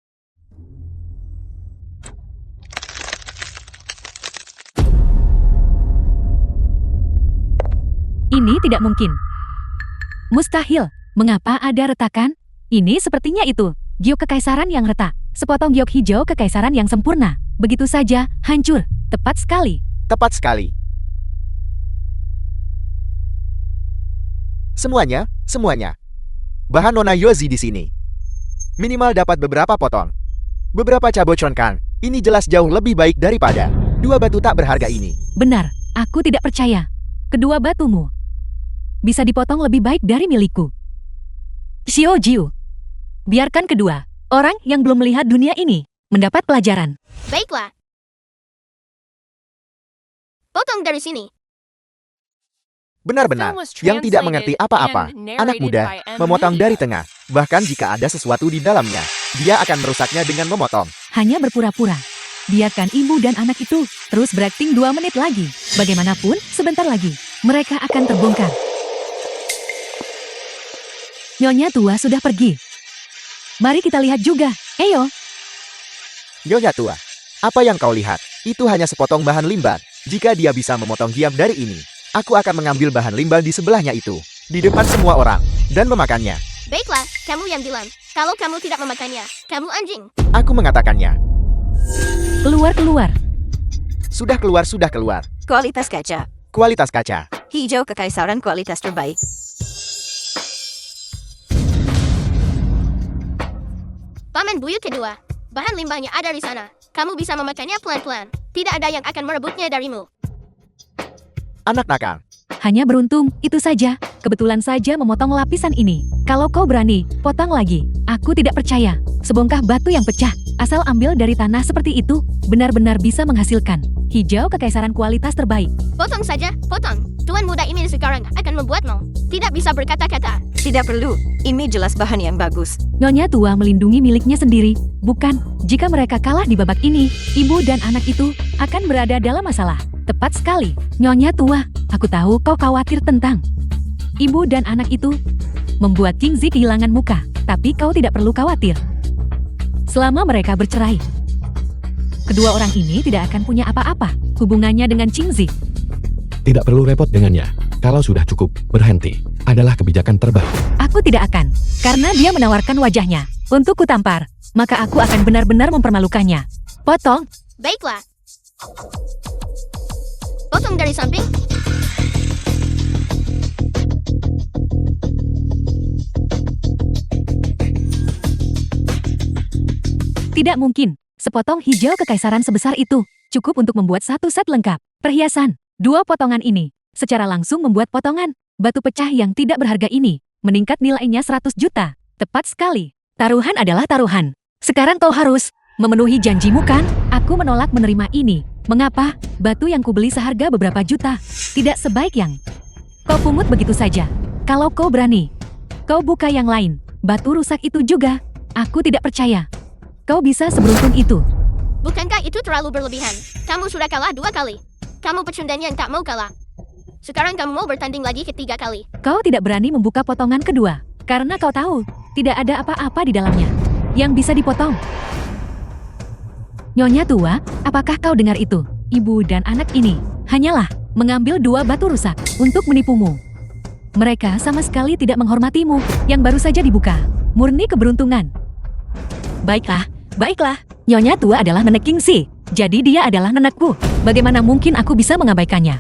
D: Ini tidak mungkin. Mustahil. Mengapa ada retakan? Ini sepertinya itu. Giok kekaisaran yang retak. Sepotong giok hijau kekaisaran yang sempurna. Begitu saja, hancur. Tepat sekali.
A: Tepat sekali. Semuanya. Bahan Nona Yozi di sini. Minimal dapat beberapa potong. Beberapa cabocronkan. Ini jelas jauh lebih baik daripada 2 batu tak berharga ini.
D: Benar, aku tidak percaya. Kedua batumu bisa dipotong lebih baik dari milikku. Xiao Jiu, biarkan kedua orang yang belum melihat dunia ini mendapat pelajaran.
C: Baiklah. Potong dari sini.
A: Benar-benar, yang tidak mengerti apa-apa, anak muda, memotong dari tengah. Bahkan jika ada sesuatu di dalamnya, dia akan merusaknya dengan memotong.
D: Hanya berpura-pura. Biarkan ibu dan anak itu terus berakting 2 menit lagi. Bagaimanapun, sebentar lagi, mereka akan terbongkar. Nyonya tua sudah pergi. Mari kita lihat juga. Eyo,
A: Nyonya tua, apa yang kau lihat? Itu hanya sepotong bahan limbah. Jika dia bisa memotong giam dari ini, aku akan mengambil bahan limbah di sebelahnya itu, di depan semua orang, dan memakannya.
C: Baiklah, kamu yang bilang. Kalau kamu tidak memakannya, kamu anjing.
A: Aku mengatakannya.
D: keluar.
A: Sudah keluar.
F: Kualitas kaca.
A: Kualitas kaca.
F: Hijau kekaisaran kualitas terbaik.
C: Paman buyut kedua. Bahan limbahnya ada di sana. Kamu bisa memakannya pelan-pelan. Tidak ada yang akan merebutnya darimu.
A: Anak nakal.
D: Hanya beruntung, itu saja. Kebetulan saja memotong lapisan ini. Kalau kau berani, potong lagi. Aku tidak percaya. Sebongkah batu yang pecah, asal ambil dari tanah seperti itu, benar-benar bisa menghasilkan hijau kekaisaran kualitas terbaik.
C: Potong saja, potong. Tuan muda ini sekarang akan membuatmu tidak bisa berkata-kata.
F: Tidak perlu. Ini jelas bahan yang bagus.
D: Nyonya tua melindungi miliknya sendiri. Bukan, jika mereka kalah di babak ini, ibu dan anak itu akan berada dalam masalah. Tepat sekali, Nyonya tua. Aku tahu kau khawatir tentang ibu dan anak itu. Membuat Kingzi kehilangan muka, tapi kau tidak perlu khawatir. Selama mereka bercerai, kedua orang ini tidak akan punya apa-apa hubungannya dengan Kingzi.
B: Tidak perlu repot dengannya. Kalau sudah cukup, berhenti. Adalah kebijakan terbaik.
D: Aku tidak akan, karena dia menawarkan wajahnya untuk kutampar, maka aku akan benar-benar mempermalukannya. Potong.
C: Baiklah. Potong dari samping.
D: Tidak mungkin. Sepotong hijau kekaisaran sebesar itu cukup untuk membuat satu set lengkap perhiasan. 2 potongan ini secara langsung membuat potongan batu pecah yang tidak berharga ini meningkat nilainya 100 juta. Tepat sekali. Taruhan adalah taruhan. Sekarang kau harus memenuhi janjimu kan? Aku menolak menerima ini. Mengapa? Batu yang kubeli seharga beberapa juta tidak sebaik yang kau pungut begitu saja. Kalau kau berani, kau buka yang lain. Batu rusak itu juga. Aku tidak percaya kau bisa seberuntung itu.
C: Bukankah itu terlalu berlebihan? Kamu sudah kalah 2 kali. Kamu pecundang yang tak mau kalah. Sekarang kamu mau bertanding lagi ketiga kali.
D: Kau tidak berani membuka potongan kedua, karena kau tahu, tidak ada apa-apa di dalamnya yang bisa dipotong. Nyonya tua, apakah kau dengar itu? Ibu dan anak ini hanyalah mengambil 2 batu rusak untuk menipumu. Mereka sama sekali tidak menghormatimu yang baru saja dibuka. Murni keberuntungan. Baiklah. Nyonya tua adalah nenek Kingzi. Jadi dia adalah nenekku. Bagaimana mungkin aku bisa mengabaikannya?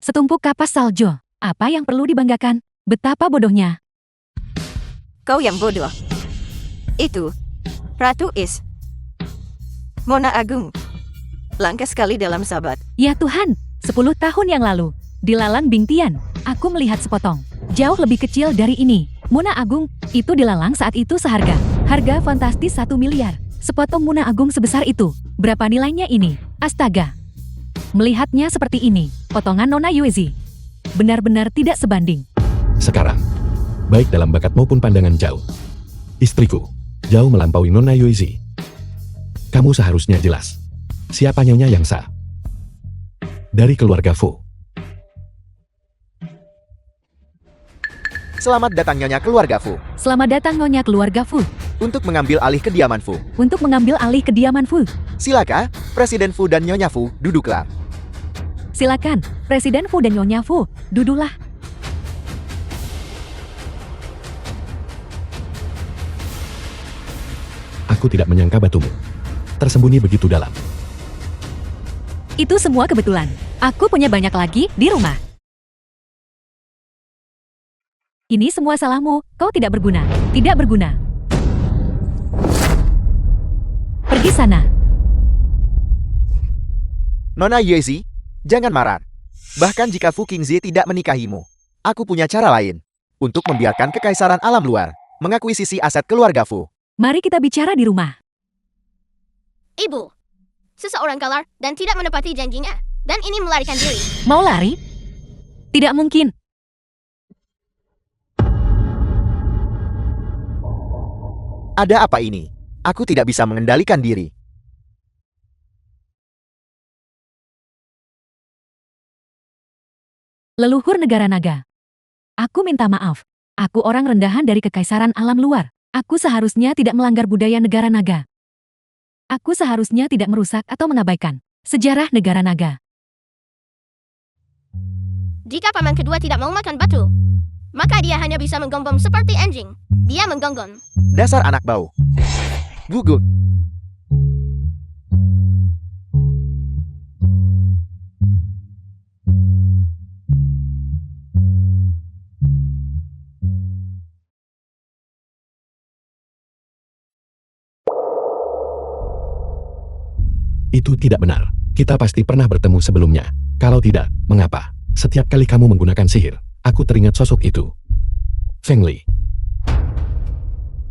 D: Setumpuk kapas salju. Apa yang perlu dibanggakan? Betapa bodohnya.
F: Kau yang bodoh. Itu Ratu Is. Mona Agung. Langka sekali dalam sahabat.
D: Ya Tuhan, 10 tahun yang lalu, di Lalang Bingtian, aku melihat sepotong. Jauh lebih kecil dari ini. Mona Agung, itu dilalang saat itu seharga. Harga fantastis 1 miliar. Sepotong Mona Agung sebesar itu. Berapa nilainya ini? Astaga. Melihatnya seperti ini, potongan Nona Yuezi benar-benar tidak sebanding.
B: Sekarang, baik dalam bakat maupun pandangan jauh. Istriku, jauh melampaui Nona Yuezi. Kamu seharusnya jelas. Siapa Nyonya yang sah? Dari keluarga Fu.
A: Selamat datang Nyonya keluarga Fu.
D: Selamat datang Nyonya keluarga Fu.
A: Untuk mengambil alih kediaman Fu.
D: Untuk mengambil alih kediaman Fu.
A: Silakan, Presiden Fu dan Nyonya Fu, duduklah.
D: Silakan, Presiden Fu dan Nyonya Fu, duduklah.
B: Aku tidak menyangka batumu tersembunyi begitu dalam.
D: Itu semua kebetulan. Aku punya banyak lagi di rumah. Ini semua salahmu, kau tidak berguna. Tidak berguna. Pergi sana.
A: Nona Yezi, jangan marah. Bahkan jika Fu Qingzi tidak menikahimu, aku punya cara lain untuk membiarkan kekaisaran alam luar mengakuisisi aset keluarga Fu.
D: Mari kita bicara di rumah.
C: Ibu, seseorang kalah dan tidak menepati janjinya, dan ini melarikan diri.
D: Mau lari? Tidak mungkin.
A: Ada apa ini? Aku tidak bisa mengendalikan diri.
D: Leluhur negara naga. Aku minta maaf. Aku orang rendahan dari kekaisaran alam luar. Aku seharusnya tidak melanggar budaya negara naga. Aku seharusnya tidak merusak atau mengabaikan sejarah negara naga.
C: Jika paman kedua tidak mau makan batu, maka dia hanya bisa menggonggong seperti anjing. Dia menggonggong.
A: Dasar anak bau. Gugut.
B: Itu tidak benar. Kita pasti pernah bertemu sebelumnya. Kalau tidak, mengapa? Setiap kali kamu menggunakan sihir, aku teringat sosok itu. Feng Li.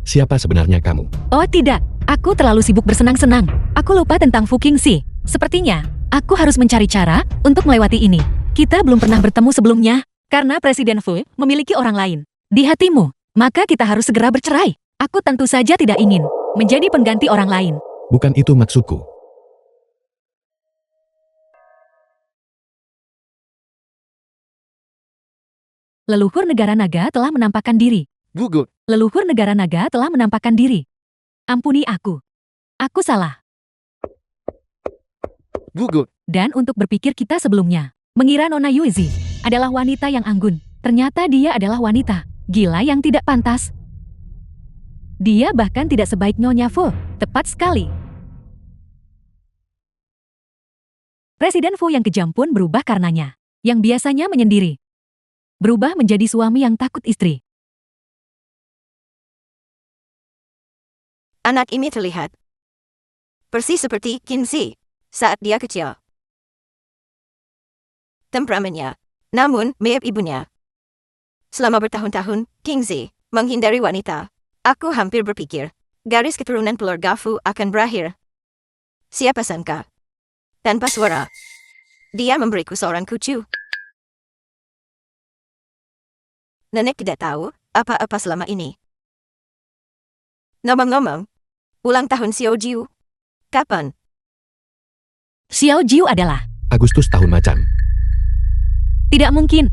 B: Siapa sebenarnya kamu?
D: Oh tidak, aku terlalu sibuk bersenang-senang. Aku lupa tentang Fu Qingzi. Sepertinya, aku harus mencari cara untuk melewati ini. Kita belum pernah bertemu sebelumnya, karena Presiden Fu memiliki orang lain. Di hatimu, maka kita harus segera bercerai. Aku tentu saja tidak ingin menjadi pengganti orang lain.
B: Bukan itu maksudku.
D: Leluhur negara naga telah menampakkan diri.
A: Gugut.
D: Leluhur negara naga telah menampakkan diri. Ampuni aku. Aku salah.
A: Gugut.
D: Dan untuk berpikir kita sebelumnya, mengira Nona Yuzi adalah wanita yang anggun. Ternyata dia adalah wanita gila yang tidak pantas. Dia bahkan tidak sebaik Nyonya Fu. Tepat sekali. Presiden Fu yang kejam pun berubah karenanya. Yang biasanya menyendiri, berubah menjadi suami yang takut istri.
F: Anak ini terlihat persis seperti Qingzi saat dia kecil. Temperamennya, namun mirip ibunya. Selama bertahun-tahun, Qingzi menghindari wanita. Aku hampir berpikir, garis keturunan keluarga Fu akan berakhir. Siapa sangka? Tanpa suara, dia memberiku seorang kucu. Nenek tidak tahu apa-apa selama ini. Ngomong-ngomong, ulang tahun Xiao Jiu. Kapan?
D: Xiao Jiu adalah...
B: Agustus tahun macan.
D: Tidak mungkin.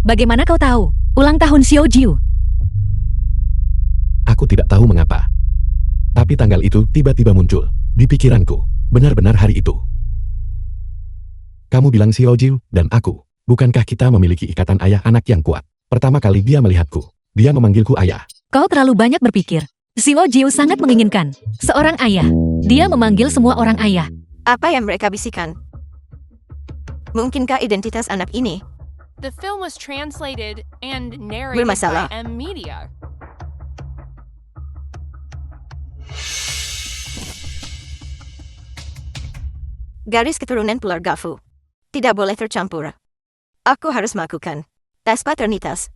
D: Bagaimana kau tahu ulang tahun Xiao Jiu?
B: Aku tidak tahu mengapa. Tapi tanggal itu tiba-tiba muncul di pikiranku. Benar-benar hari itu. Kamu bilang Xiao Jiu dan aku. Bukankah kita memiliki ikatan ayah anak yang kuat? Pertama kali dia melihatku, dia memanggilku ayah.
D: Kau terlalu banyak berpikir. Xiao Jiu sangat menginginkan seorang ayah. Dia memanggil semua orang ayah.
F: Apa yang mereka bisikan? Mungkinkah identitas anak ini
E: The film was translated and narrated
F: bermasalah?
E: by M Media.
F: Garis keturunan keluarga Fu tidak boleh tercampur. Aku harus melakukan tes paternitas.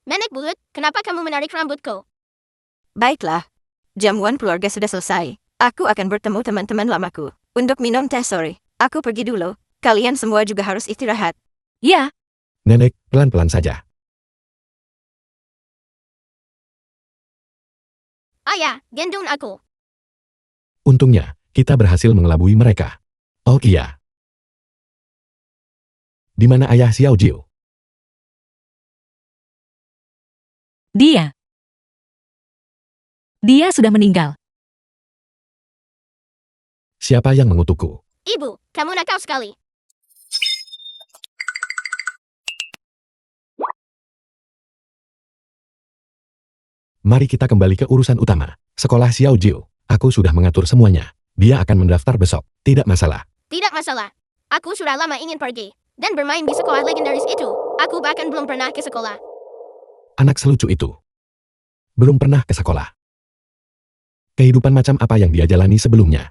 C: Nenek bulut, kenapa kamu menarik rambutku?
F: Baiklah, jamuan keluarga sudah selesai. Aku akan bertemu teman-teman lamaku untuk minum teh sore. Aku pergi dulu. Kalian semua juga harus istirahat.
D: Ya,
B: Nenek, pelan-pelan saja.
C: Ayah, gendong aku.
B: Untungnya, kita berhasil mengelabui mereka. Oh iya. Di mana ayah Xiao Jiu?
D: Dia sudah meninggal.
B: Siapa yang mengutukku?
C: Ibu, kamu nakal sekali.
B: Mari kita kembali ke urusan utama. Sekolah Xiao Jiu. Aku sudah mengatur semuanya. Dia akan mendaftar besok. Tidak masalah.
C: Tidak masalah. Aku sudah lama ingin pergi dan bermain di sekolah legendaris itu. Aku bahkan belum pernah ke sekolah.
B: Anak selucu itu. Belum pernah ke sekolah. Kehidupan macam apa yang dia jalani sebelumnya?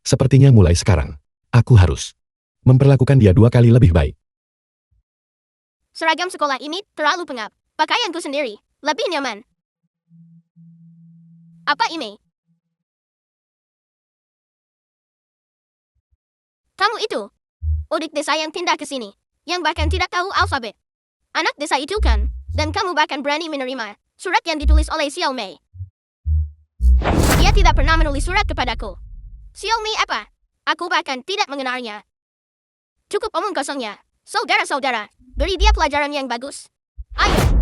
B: Sepertinya mulai sekarang, aku harus memperlakukan dia 2 kali lebih baik.
C: Seragam sekolah ini terlalu pengap. Pakaianku sendiri lebih nyaman. Apa ini? Kamu itu udik desa yang pindah ke sini, yang bahkan tidak tahu alfabet. Anak desa itu kan, dan kamu bahkan berani menerima surat yang ditulis oleh Xiao Mei. Dia tidak pernah menulis surat kepadaku. Xiao Mei apa? Aku bahkan tidak mengenalnya. Cukup omong kosongnya. Saudara-saudara, beri dia pelajaran yang bagus. Ayo.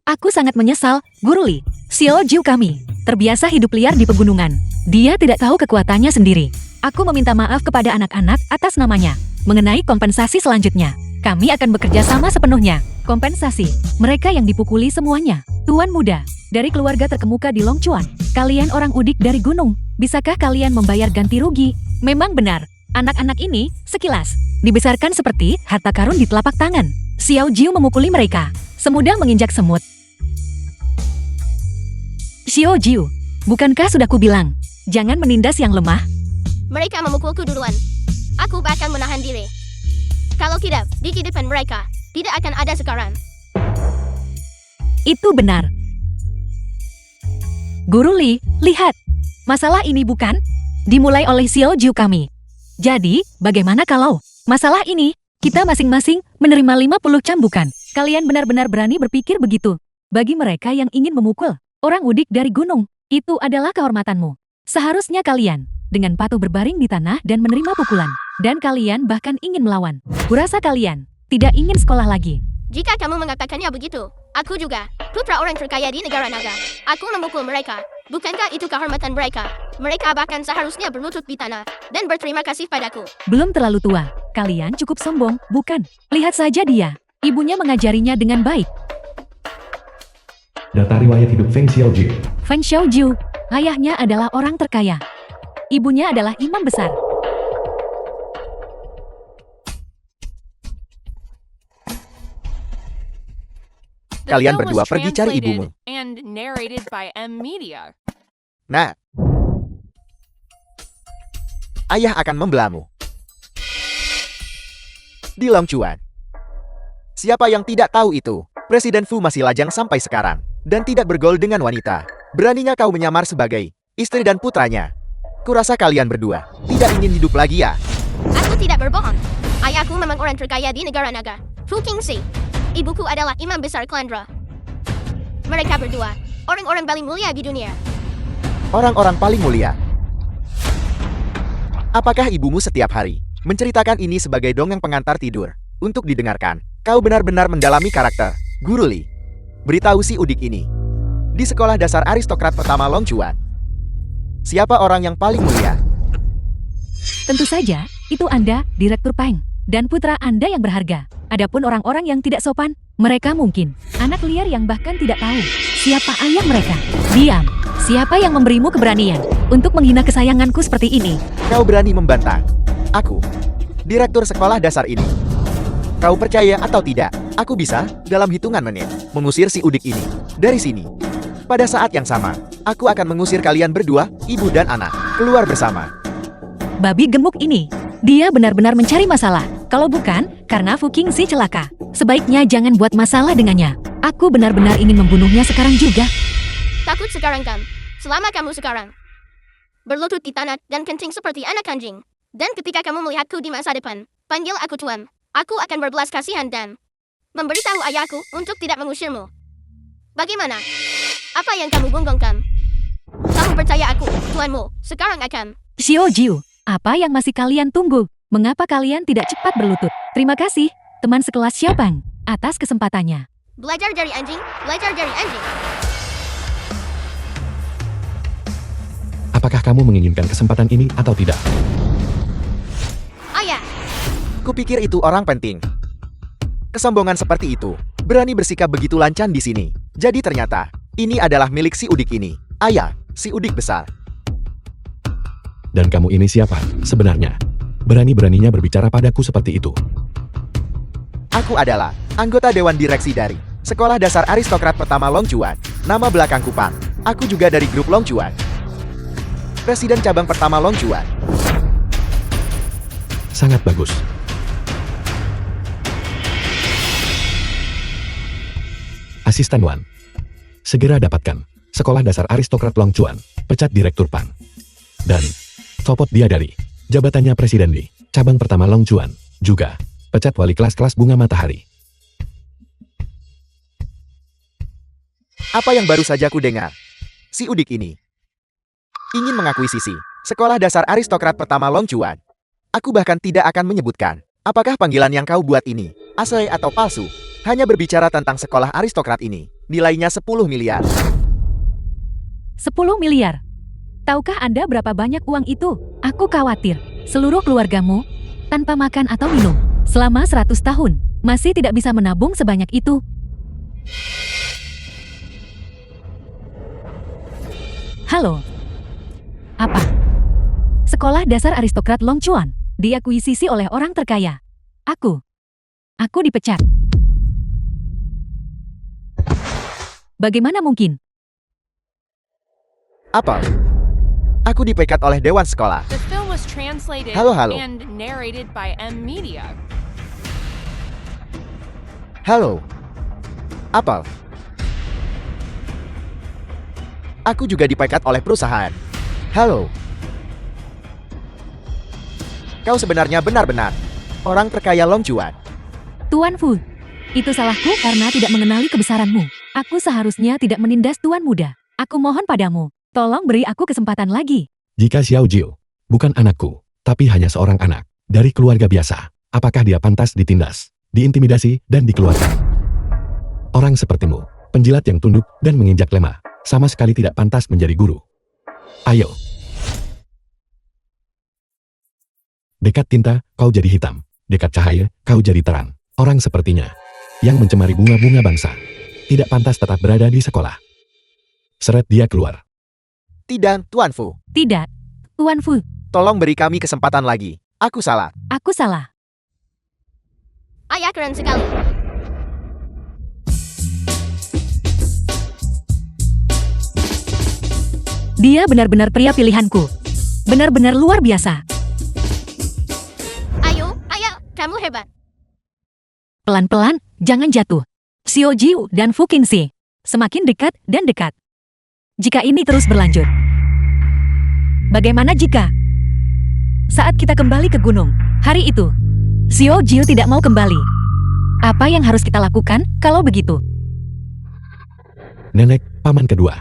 D: Aku sangat menyesal, Guru Li. Xiao Jiu kami terbiasa hidup liar di pegunungan. Dia tidak tahu kekuatannya sendiri. Aku meminta maaf kepada anak-anak atas namanya. Mengenai kompensasi selanjutnya, kami akan bekerja sama sepenuhnya. Kompensasi, mereka yang dipukuli semuanya. Tuan muda, dari keluarga terkemuka di Longchuan, kalian orang udik dari gunung. Bisakah kalian membayar ganti rugi? Memang benar, anak-anak ini, sekilas, dibesarkan seperti harta karun di telapak tangan. Xiao Jiu memukuli mereka, semudah menginjak semut. Xiao Jiu, bukankah sudah kubilang, jangan menindas yang lemah?
C: Mereka memukulku duluan. Aku bahkan menahan diri. Kalau tidak, di kehidupan mereka, tidak akan ada sekarang.
D: Itu benar. Guru Li, lihat. Masalah ini bukan dimulai oleh Xiao Jiu kami. Jadi, bagaimana kalau masalah ini, kita masing-masing menerima 50 cambukan. Kalian benar-benar berani berpikir begitu. Bagi mereka yang ingin memukul orang udik dari gunung, itu adalah kehormatanmu. Seharusnya kalian dengan patuh berbaring di tanah dan menerima pukulan. Dan kalian bahkan ingin melawan. Kurasa kalian tidak ingin sekolah lagi.
C: Jika kamu mengatakannya begitu, aku juga, putra orang terkaya di negara naga. Aku memukul mereka. Bukankah itu kehormatan mereka? Mereka bahkan seharusnya berlutut di tanah dan berterima kasih padaku.
D: Belum terlalu tua. Kalian cukup sombong, bukan? Lihat saja dia. Ibunya mengajarinya dengan baik.
B: Data riwayat hidup Feng Xiaojiu.
D: Feng Xiaojiu, ayahnya adalah orang terkaya. Ibunya adalah imam besar.
E: The
A: Kalian
E: film
A: berdua
E: was
A: pergi cari
E: translated
A: ibumu.
E: and narrated by M Media.
A: Nah, ayah akan membelamu. Di Longchuan. Siapa yang tidak tahu itu? Presiden Fu masih lajang sampai sekarang dan tidak bergaul dengan wanita. Beraninya kau menyamar sebagai istri dan putranya. Kurasa kalian berdua tidak ingin hidup lagi ya?
C: Aku tidak berbohong. Ayahku memang orang terkaya di negara naga. Fu Qingxi. Ibuku adalah imam besar Klandra. Mereka berdua, orang-orang paling mulia di dunia.
A: Orang-orang paling mulia. Apakah ibumu setiap hari menceritakan ini sebagai dongeng pengantar tidur untuk didengarkan? Kau benar-benar mendalami karakter Guru Li. Beritahu si udik ini. Di sekolah dasar aristokrat pertama Longchuan, siapa orang yang paling mulia?
D: Tentu saja, itu Anda, Direktur Peng, dan putra Anda yang berharga. Adapun orang-orang yang tidak sopan, mereka mungkin anak liar yang bahkan tidak tahu siapa ayah mereka. Diam. Siapa yang memberimu keberanian untuk menghina kesayanganku seperti ini?
A: Kau berani membantah aku, direktur sekolah dasar ini. Kau percaya atau tidak, aku bisa, dalam hitungan menit, mengusir si udik ini dari sini. Pada saat yang sama, aku akan mengusir kalian berdua, ibu dan anak, keluar bersama.
D: Babi gemuk ini, dia benar-benar mencari masalah. Kalau bukan, karena Fu Qingxi celaka. Sebaiknya jangan buat masalah dengannya. Aku benar-benar ingin membunuhnya sekarang juga.
C: Takut sekarang kan? Selama kamu sekarang berlutut di tanah dan kencing seperti anak anjing. Dan ketika kamu melihatku di masa depan, panggil aku tuan. Aku akan berbelas kasihan dan memberitahu ayahku untuk tidak mengusirmu. Bagaimana? Apa yang kamu gonggongkan? Kamu percaya aku, tuanmu, sekarang akan.
D: Xiao Jiu, apa yang masih kalian tunggu? Mengapa kalian tidak cepat berlutut? Terima kasih, teman sekelas Xiaopang, atas kesempatannya.
C: Belajar dari anjing, belajar dari anjing.
B: Apakah kamu menginginkan kesempatan ini atau tidak?
C: Ayah,
A: Kupikir itu orang penting. Kesombongan seperti itu, berani bersikap begitu lancan di sini. Jadi ternyata, ini adalah milik si Udik ini. Ayah, si Udik besar.
B: Dan kamu ini siapa, sebenarnya? Berani-beraninya berbicara padaku seperti itu.
A: Aku adalah anggota Dewan Direksi dari Sekolah Dasar Aristokrat Pertama Longchuan. Nama belakangku Pang. Aku juga dari grup Longchuan. Presiden cabang pertama Longchuan.
B: Sangat bagus. Asisten Wan. Segera dapatkan Sekolah Dasar Aristokrat Longchuan, pecat Direktur Pang. Dan copot dia dari jabatannya Presiden di cabang pertama Longchuan. Juga pecat wali kelas-kelas Bunga Matahari.
A: Apa yang baru saja ku dengar? Si Udik ini ingin mengakuisisi Sekolah Dasar Aristokrat Pertama Longchuan. Aku bahkan tidak akan menyebutkan apakah panggilan yang kau buat ini asli atau palsu. Hanya berbicara tentang sekolah aristokrat ini. Nilainya 10 miliar.
D: 10 miliar. Tahukah Anda berapa banyak uang itu? Aku khawatir, seluruh keluargamu, tanpa makan atau minum, selama 100 tahun, masih tidak bisa menabung sebanyak itu. Halo. Apa? Sekolah Dasar Aristokrat Longchuan diakuisisi oleh orang terkaya. Aku dipecat. Bagaimana mungkin?
A: Apa? Aku dipecat oleh Dewan Sekolah.
E: The film was translated
A: Halo, halo.
E: and narrated by M Media.
A: Halo. Apa? Aku juga dipecat oleh perusahaan. Halo. Kau sebenarnya benar-benar orang terkaya Longchuan.
D: Tuan Fu, itu salahku karena tidak mengenali kebesaranmu. Aku seharusnya tidak menindas Tuan Muda. Aku mohon padamu, tolong beri aku kesempatan lagi.
B: Jika Xiao Jiu bukan anakku, tapi hanya seorang anak dari keluarga biasa, apakah dia pantas ditindas, diintimidasi, dan dikeluarkan? Orang sepertimu, penjilat yang tunduk dan menginjak lemah, sama sekali tidak pantas menjadi guru. Ayo. Dekat tinta, kau jadi hitam. Dekat cahaya, kau jadi terang. Orang sepertinya, yang mencemari bunga-bunga bangsa, tidak pantas tetap berada di sekolah. Seret dia keluar.
A: Tidak, Tuan Fu.
D: Tidak, Tuan Fu,
A: Tolong beri kami kesempatan lagi. Aku salah.
D: aku salah.
C: ayah keren sekali.
D: Dia benar-benar pria pilihanku. Benar-benar luar biasa.
C: Ayo, ayah, kamu hebat.
D: Pelan-pelan, jangan jatuh. Xiao Jiu dan Fu Qingxi semakin dekat dan dekat. Jika ini terus berlanjut, bagaimana jika saat kita kembali ke gunung, hari itu, Xiao Jiu tidak mau kembali? Apa yang harus kita lakukan kalau begitu?
B: Nenek, paman kedua.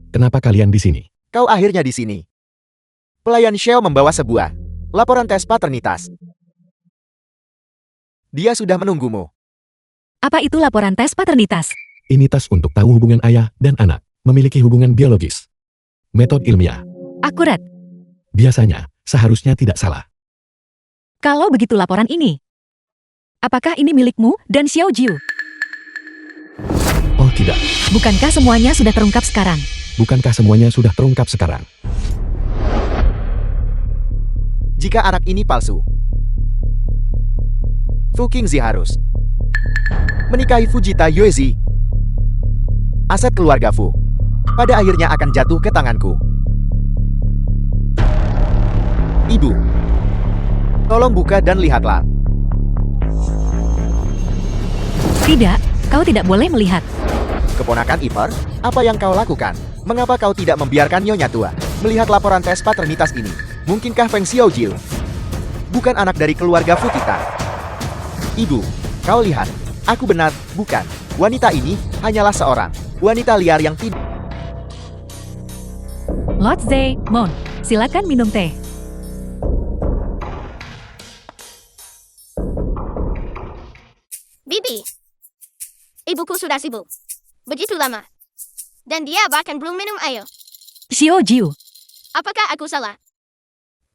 B: Kenapa kalian di sini?
A: Kau akhirnya di sini. Pelayan Xiao membawa sebuah laporan tes paternitas. Dia sudah menunggumu.
D: Apa itu laporan tes paternitas?
B: Ini tes untuk tahu hubungan ayah dan anak, memiliki hubungan biologis. Metode ilmiah.
D: Akurat.
B: Biasanya, seharusnya tidak salah.
D: Kalau begitu laporan ini, apakah ini milikmu dan Xiao Jiu?
B: Oh tidak,
D: Bukankah semuanya sudah terungkap sekarang?
B: bukankah semuanya sudah terungkap sekarang?
A: Jika anak ini palsu, Fu Qingxi harus menikahi Fujita Yuezi. Aset keluarga Fu pada akhirnya akan jatuh ke tanganku. Ibu, tolong buka dan lihatlah.
D: Tidak, kau tidak boleh melihat.
A: Keponakan ipar, apa yang kau lakukan? Mengapa kau tidak membiarkan Nyonya Tua melihat laporan tes paternitas ini? Mungkinkah Feng Xiaojiu bukan anak dari keluarga Fu kita? Ibu, kau lihat. Aku benar, bukan. Wanita ini hanyalah seorang wanita liar yang tidak...
D: Lord Zaemon, silakan minum teh.
C: Bibi. Ibuku sudah sibuk. Begitu lama. Dan dia bahkan belum minum air.
D: Xiao Jiu,
C: Apakah aku salah?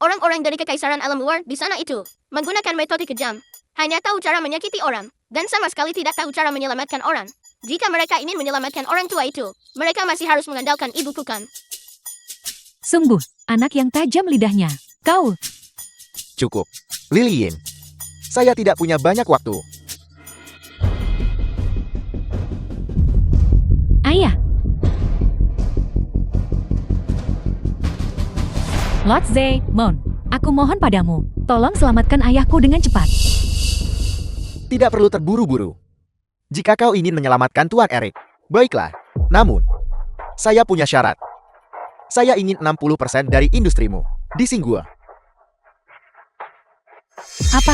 C: Orang-orang dari kekaisaran alam luar di sana itu menggunakan metode kejam. Hanya tahu cara menyakiti orang, dan sama sekali tidak tahu cara menyelamatkan orang. Jika mereka ingin menyelamatkan orang tua itu, mereka masih harus mengandalkan ibuku kan?
D: sungguh, anak yang tajam lidahnya. Kau,
A: Cukup. Lilien. Saya tidak punya banyak waktu.
D: ayah. Lord Zaemon, aku mohon padamu, tolong selamatkan ayahku dengan cepat.
A: Tidak perlu terburu-buru. Jika kau ingin menyelamatkan Tuan Erik, baiklah. Namun, saya punya syarat. Saya ingin 60% dari industrimu di Singgua.
D: Apa?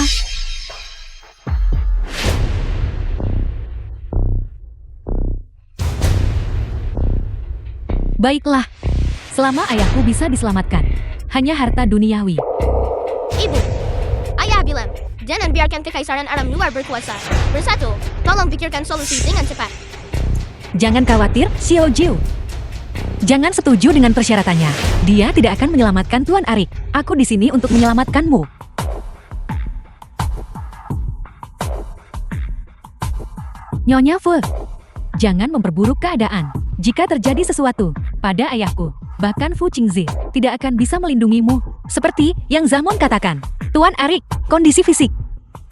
D: Baiklah, selama ayahku bisa diselamatkan, hanya harta duniawi.
C: Ibu. Ayah bilang, jangan biarkan kekaisaran alam luar berkuasa. Bersatu, tolong pikirkan solusi dengan cepat.
D: Jangan khawatir, Xiao Jiu. Jangan setuju dengan persyaratannya. Dia tidak akan menyelamatkan Tuan Arik. Aku di sini untuk menyelamatkanmu. Nyonya Fu, jangan memperburuk keadaan. Jika terjadi sesuatu pada ayahku, bahkan Fu Qingzi tidak akan bisa melindungimu. Seperti yang Zamon katakan, Tuan Arik, kondisi fisik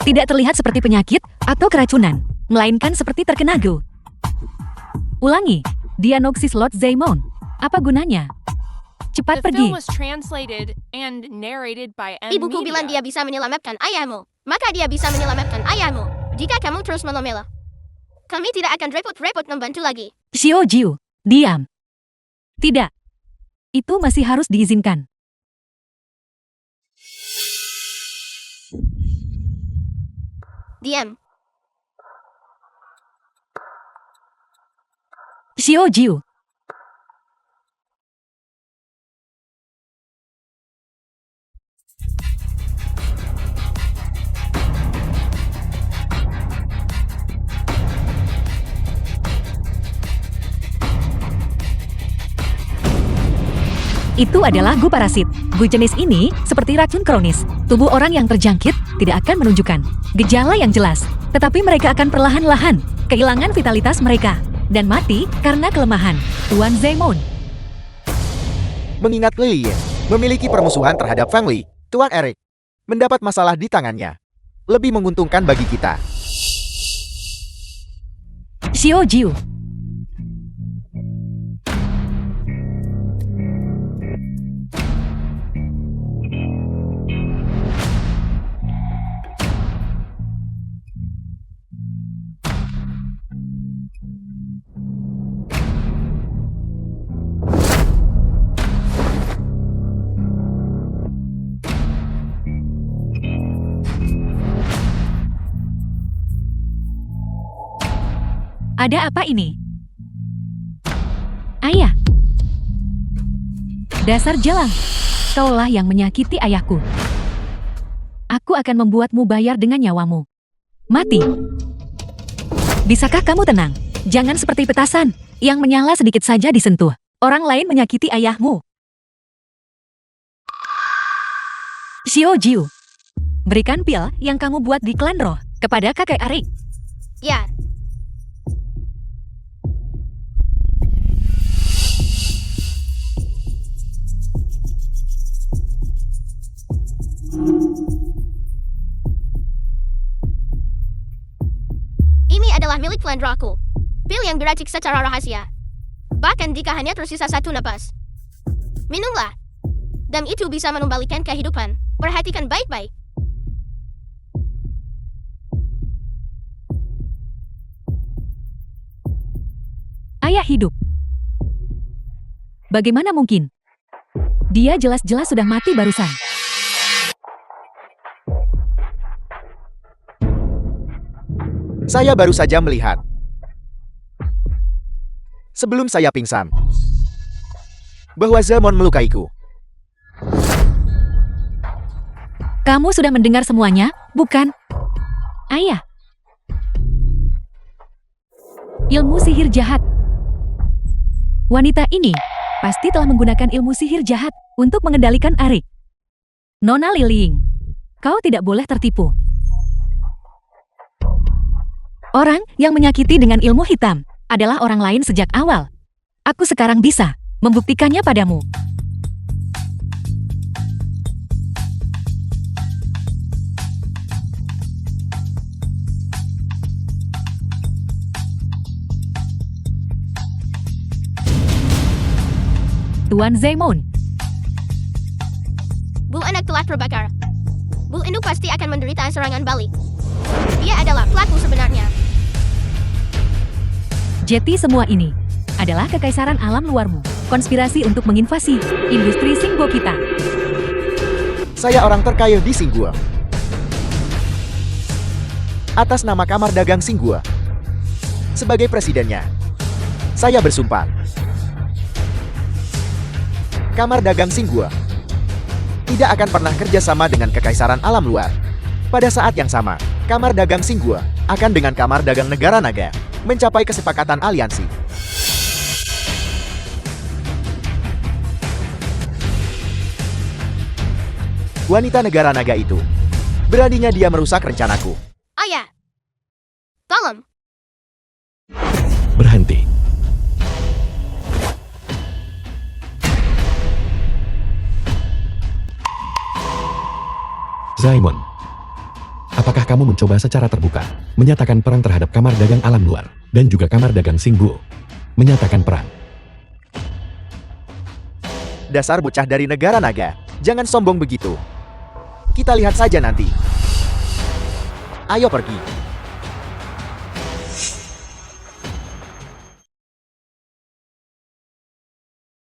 D: tidak terlihat seperti penyakit atau keracunan, melainkan seperti terkena Gu. Ulangi, diagnosis Lord Zaemon. Apa gunanya? Cepat
E: The
D: pergi.
E: film was translated and narrated by M
C: Ibuku bilang dia
E: Media.
C: bisa menyelamatkan ayahmu. Maka dia bisa menyelamatkan ayahmu. Jika kamu terus melomel, kami tidak akan repot-repot membantu lagi.
D: Xiao Jiu, diam. Tidak. Itu masih harus diizinkan.
C: Diam.
D: Xiao Jiu. Itu adalah gu parasit. Gu jenis ini seperti racun kronis. Tubuh orang yang terjangkit tidak akan menunjukkan gejala yang jelas, tetapi mereka akan perlahan-lahan kehilangan vitalitas mereka dan mati karena kelemahan. Tuan Zaemon,
A: Mengingat Lilien memiliki permusuhan terhadap Feng Li, Tuan Erik mendapat masalah di tangannya. Lebih menguntungkan bagi kita.
D: Xiao Jiu. Ada apa ini? Ayah. Dasar jelang. Kaulah yang menyakiti ayahku. Aku akan membuatmu bayar dengan nyawamu. Mati. Bisakah kamu tenang? Jangan seperti petasan yang menyala sedikit saja disentuh. Orang lain menyakiti ayahmu. Xiao Jiu. Berikan pil yang kamu buat di klan roh kepada kakek Arik.
C: Ya. Ini adalah milik klan Draco. Pil yang diracik secara rahasia. Bahkan jika hanya tersisa satu napas. Minumlah. Dan itu bisa mengembalikan kehidupan. Perhatikan baik-baik.
D: Ayah hidup. Bagaimana mungkin? Dia jelas-jelas sudah mati barusan.
A: Saya baru saja melihat. Sebelum saya pingsan. bahwa Zemon melukaiku.
D: Kamu sudah mendengar semuanya, bukan? Ayah. Ilmu sihir jahat. Wanita ini pasti telah menggunakan ilmu sihir jahat untuk mengendalikan Arik. Nona Liling, kau tidak boleh tertipu. Orang yang menyakiti dengan ilmu hitam adalah orang lain sejak awal. Aku sekarang bisa membuktikannya padamu. Tuan Zemon,
C: Bu anak telah terbakar. Bu induk pasti akan menderita serangan balik. Dia adalah pelaku sebenarnya.
D: Jeti semua ini adalah kekaisaran alam luarmu. Konspirasi untuk menginvasi industri Singbo kita.
A: Saya orang terkaya di Singgua. Atas nama Kamar Dagang Singgua. Sebagai presidennya, saya bersumpah. Kamar Dagang Singgua tidak akan pernah kerjasama dengan kekaisaran alam luar. Pada saat yang sama, Kamar Dagang Singgua akan dengan Kamar Dagang Negara Naga mencapai kesepakatan aliansi. Wanita negara naga itu, beraninya dia merusak rencanaku.
C: Ayah. Tolong.
B: Berhenti. Zaimon, apakah kamu mencoba secara terbuka menyatakan perang terhadap Kamar Dagang Alam Luar dan juga Kamar Dagang Singbo? Menyatakan perang.
A: Dasar bocah dari negara naga, jangan sombong begitu. Kita lihat saja nanti. Ayo pergi.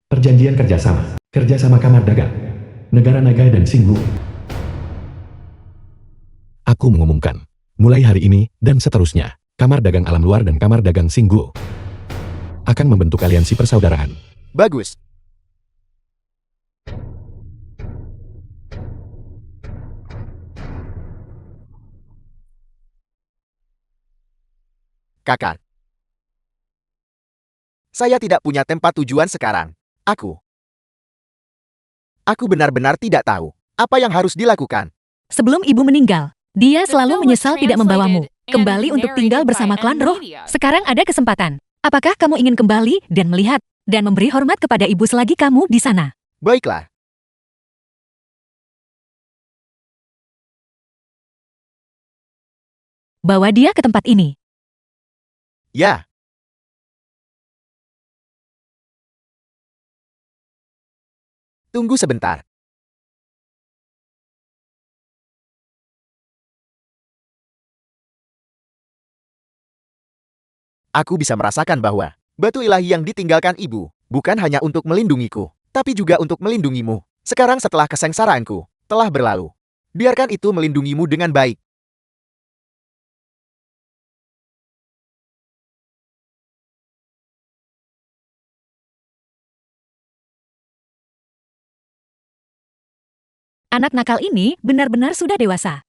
B: Perjanjian kerjasama Kamar Dagang, Negara Naga dan Singbo. Aku mengumumkan, mulai hari ini dan seterusnya, Kamar Dagang Alam Luar dan Kamar Dagang Singgo akan membentuk aliansi persaudaraan.
A: Bagus. Kakak. Saya tidak punya tempat tujuan sekarang. Aku benar-benar tidak tahu apa yang harus dilakukan.
D: Sebelum ibu meninggal, dia
E: The
D: selalu
E: film was
D: menyesal tidak membawamu
E: translated
D: kembali
E: and
D: untuk tinggal
E: narrated
D: bersama
E: by
D: klan roh.
E: Media.
D: Sekarang ada kesempatan. Apakah kamu ingin kembali dan melihat dan memberi hormat kepada ibu selagi kamu di sana?
A: Baiklah.
D: Bawa dia ke tempat ini.
A: Ya. Tunggu sebentar. Aku bisa merasakan bahwa batu ilahi yang ditinggalkan ibu bukan hanya untuk melindungiku, tapi juga untuk melindungimu. Sekarang setelah kesengsaraanku telah berlalu, biarkan itu melindungimu dengan baik.
D: Anak nakal ini benar-benar sudah dewasa.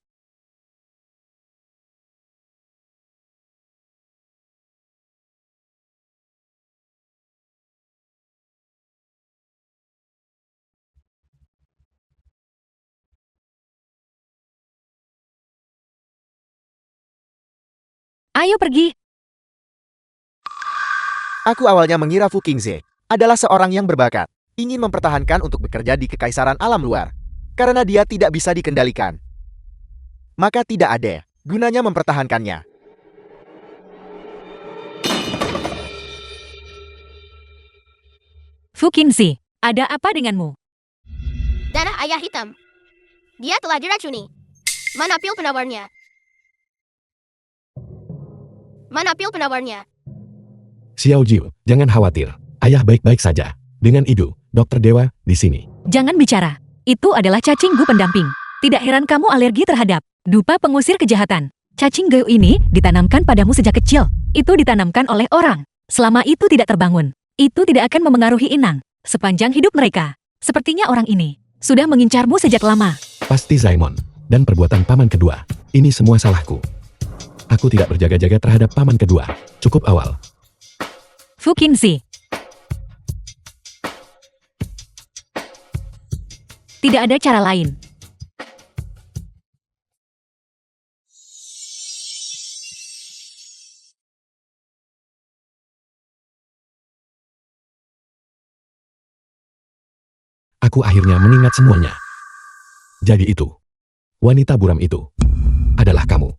D: Ayo pergi.
A: Aku awalnya mengira Fu Qingze adalah seorang yang berbakat, ingin mempertahankan untuk bekerja di kekaisaran alam luar. Karena dia tidak bisa dikendalikan, maka tidak ada gunanya mempertahankannya.
D: Fu Qingzi, ada apa denganmu?
C: Darah ayah hitam. Dia telah diracuni. Mana pil penawarnya? Mana pil penawarnya?
B: Xiao Jiu, jangan khawatir. Ayah baik-baik saja. Dengan Idu, Dokter Dewa, di sini.
D: Jangan bicara. Itu adalah cacing gu pendamping. Tidak heran kamu alergi terhadap dupa pengusir kejahatan. Cacing gu ini ditanamkan padamu sejak kecil. Itu ditanamkan oleh orang. Selama itu tidak terbangun, itu tidak akan memengaruhi Inang. sepanjang hidup mereka. Sepertinya orang ini sudah mengincarmu sejak lama.
B: Pasti Zaimon dan perbuatan paman kedua. Ini semua salahku. Aku tidak berjaga-jaga terhadap paman kedua. Cukup awal.
D: Fu Qingzi. Tidak ada cara lain.
B: Aku akhirnya mengingat semuanya. Jadi itu, wanita buram itu adalah kamu.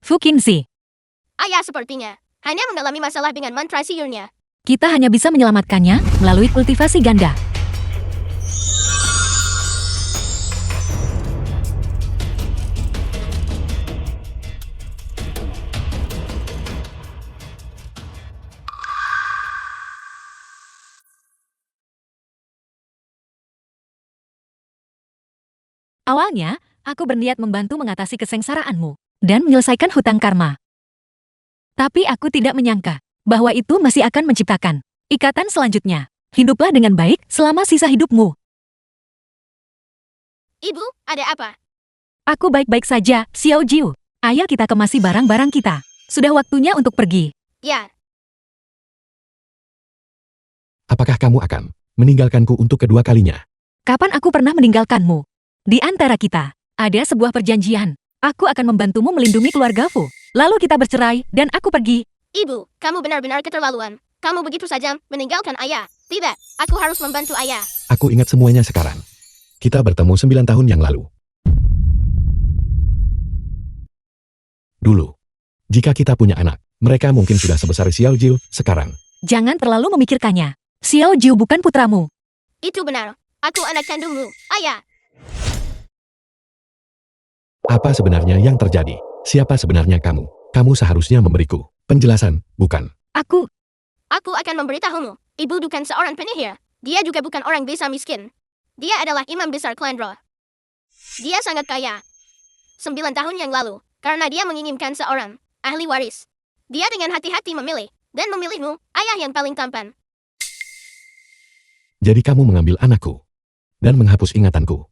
D: Fu Qingzi,
C: Ayah sepertinya hanya mengalami masalah dengan mantra sihirnya.
D: kita hanya bisa menyelamatkannya melalui kultivasi ganda. Awalnya, aku berniat membantu mengatasi kesengsaraanmu dan menyelesaikan hutang karma. Tapi aku tidak menyangka bahwa itu masih akan menciptakan ikatan selanjutnya. Hiduplah dengan baik selama sisa hidupmu.
C: Ibu, ada apa?
D: Aku baik-baik saja, Xiao Jiu. Ayo kita kemasi barang-barang kita. Sudah waktunya untuk pergi.
C: Ya,
B: Apakah kamu akan meninggalkanku untuk kedua kalinya?
D: Kapan aku pernah meninggalkanmu? Di antara kita, ada sebuah perjanjian. Aku akan membantumu melindungi keluargamu. Lalu kita bercerai, dan aku pergi.
C: ibu, kamu benar-benar keterlaluan. Kamu begitu saja meninggalkan ayah. Tidak, aku harus membantu ayah.
B: Aku ingat semuanya sekarang. Kita bertemu 9 tahun yang lalu. Dulu, jika kita punya anak, mereka mungkin sudah sebesar Xiao Jiu sekarang.
D: Jangan terlalu memikirkannya. Xiao Jiu bukan putramu.
C: Itu benar. Aku anak kandungmu, ayah.
B: Apa sebenarnya yang terjadi? Siapa sebenarnya kamu? Kamu seharusnya memberiku penjelasan, bukan?
D: Aku,
C: Aku akan memberitahumu. Ibu bukan seorang penyihir. Dia juga bukan orang desa miskin. Dia adalah imam besar klan Roh. Dia sangat kaya. 9 tahun yang lalu, karena dia menginginkan seorang ahli waris. Dia dengan hati-hati memilih, dan memilihmu, ayah yang paling tampan.
B: Jadi kamu mengambil anakku dan menghapus ingatanku.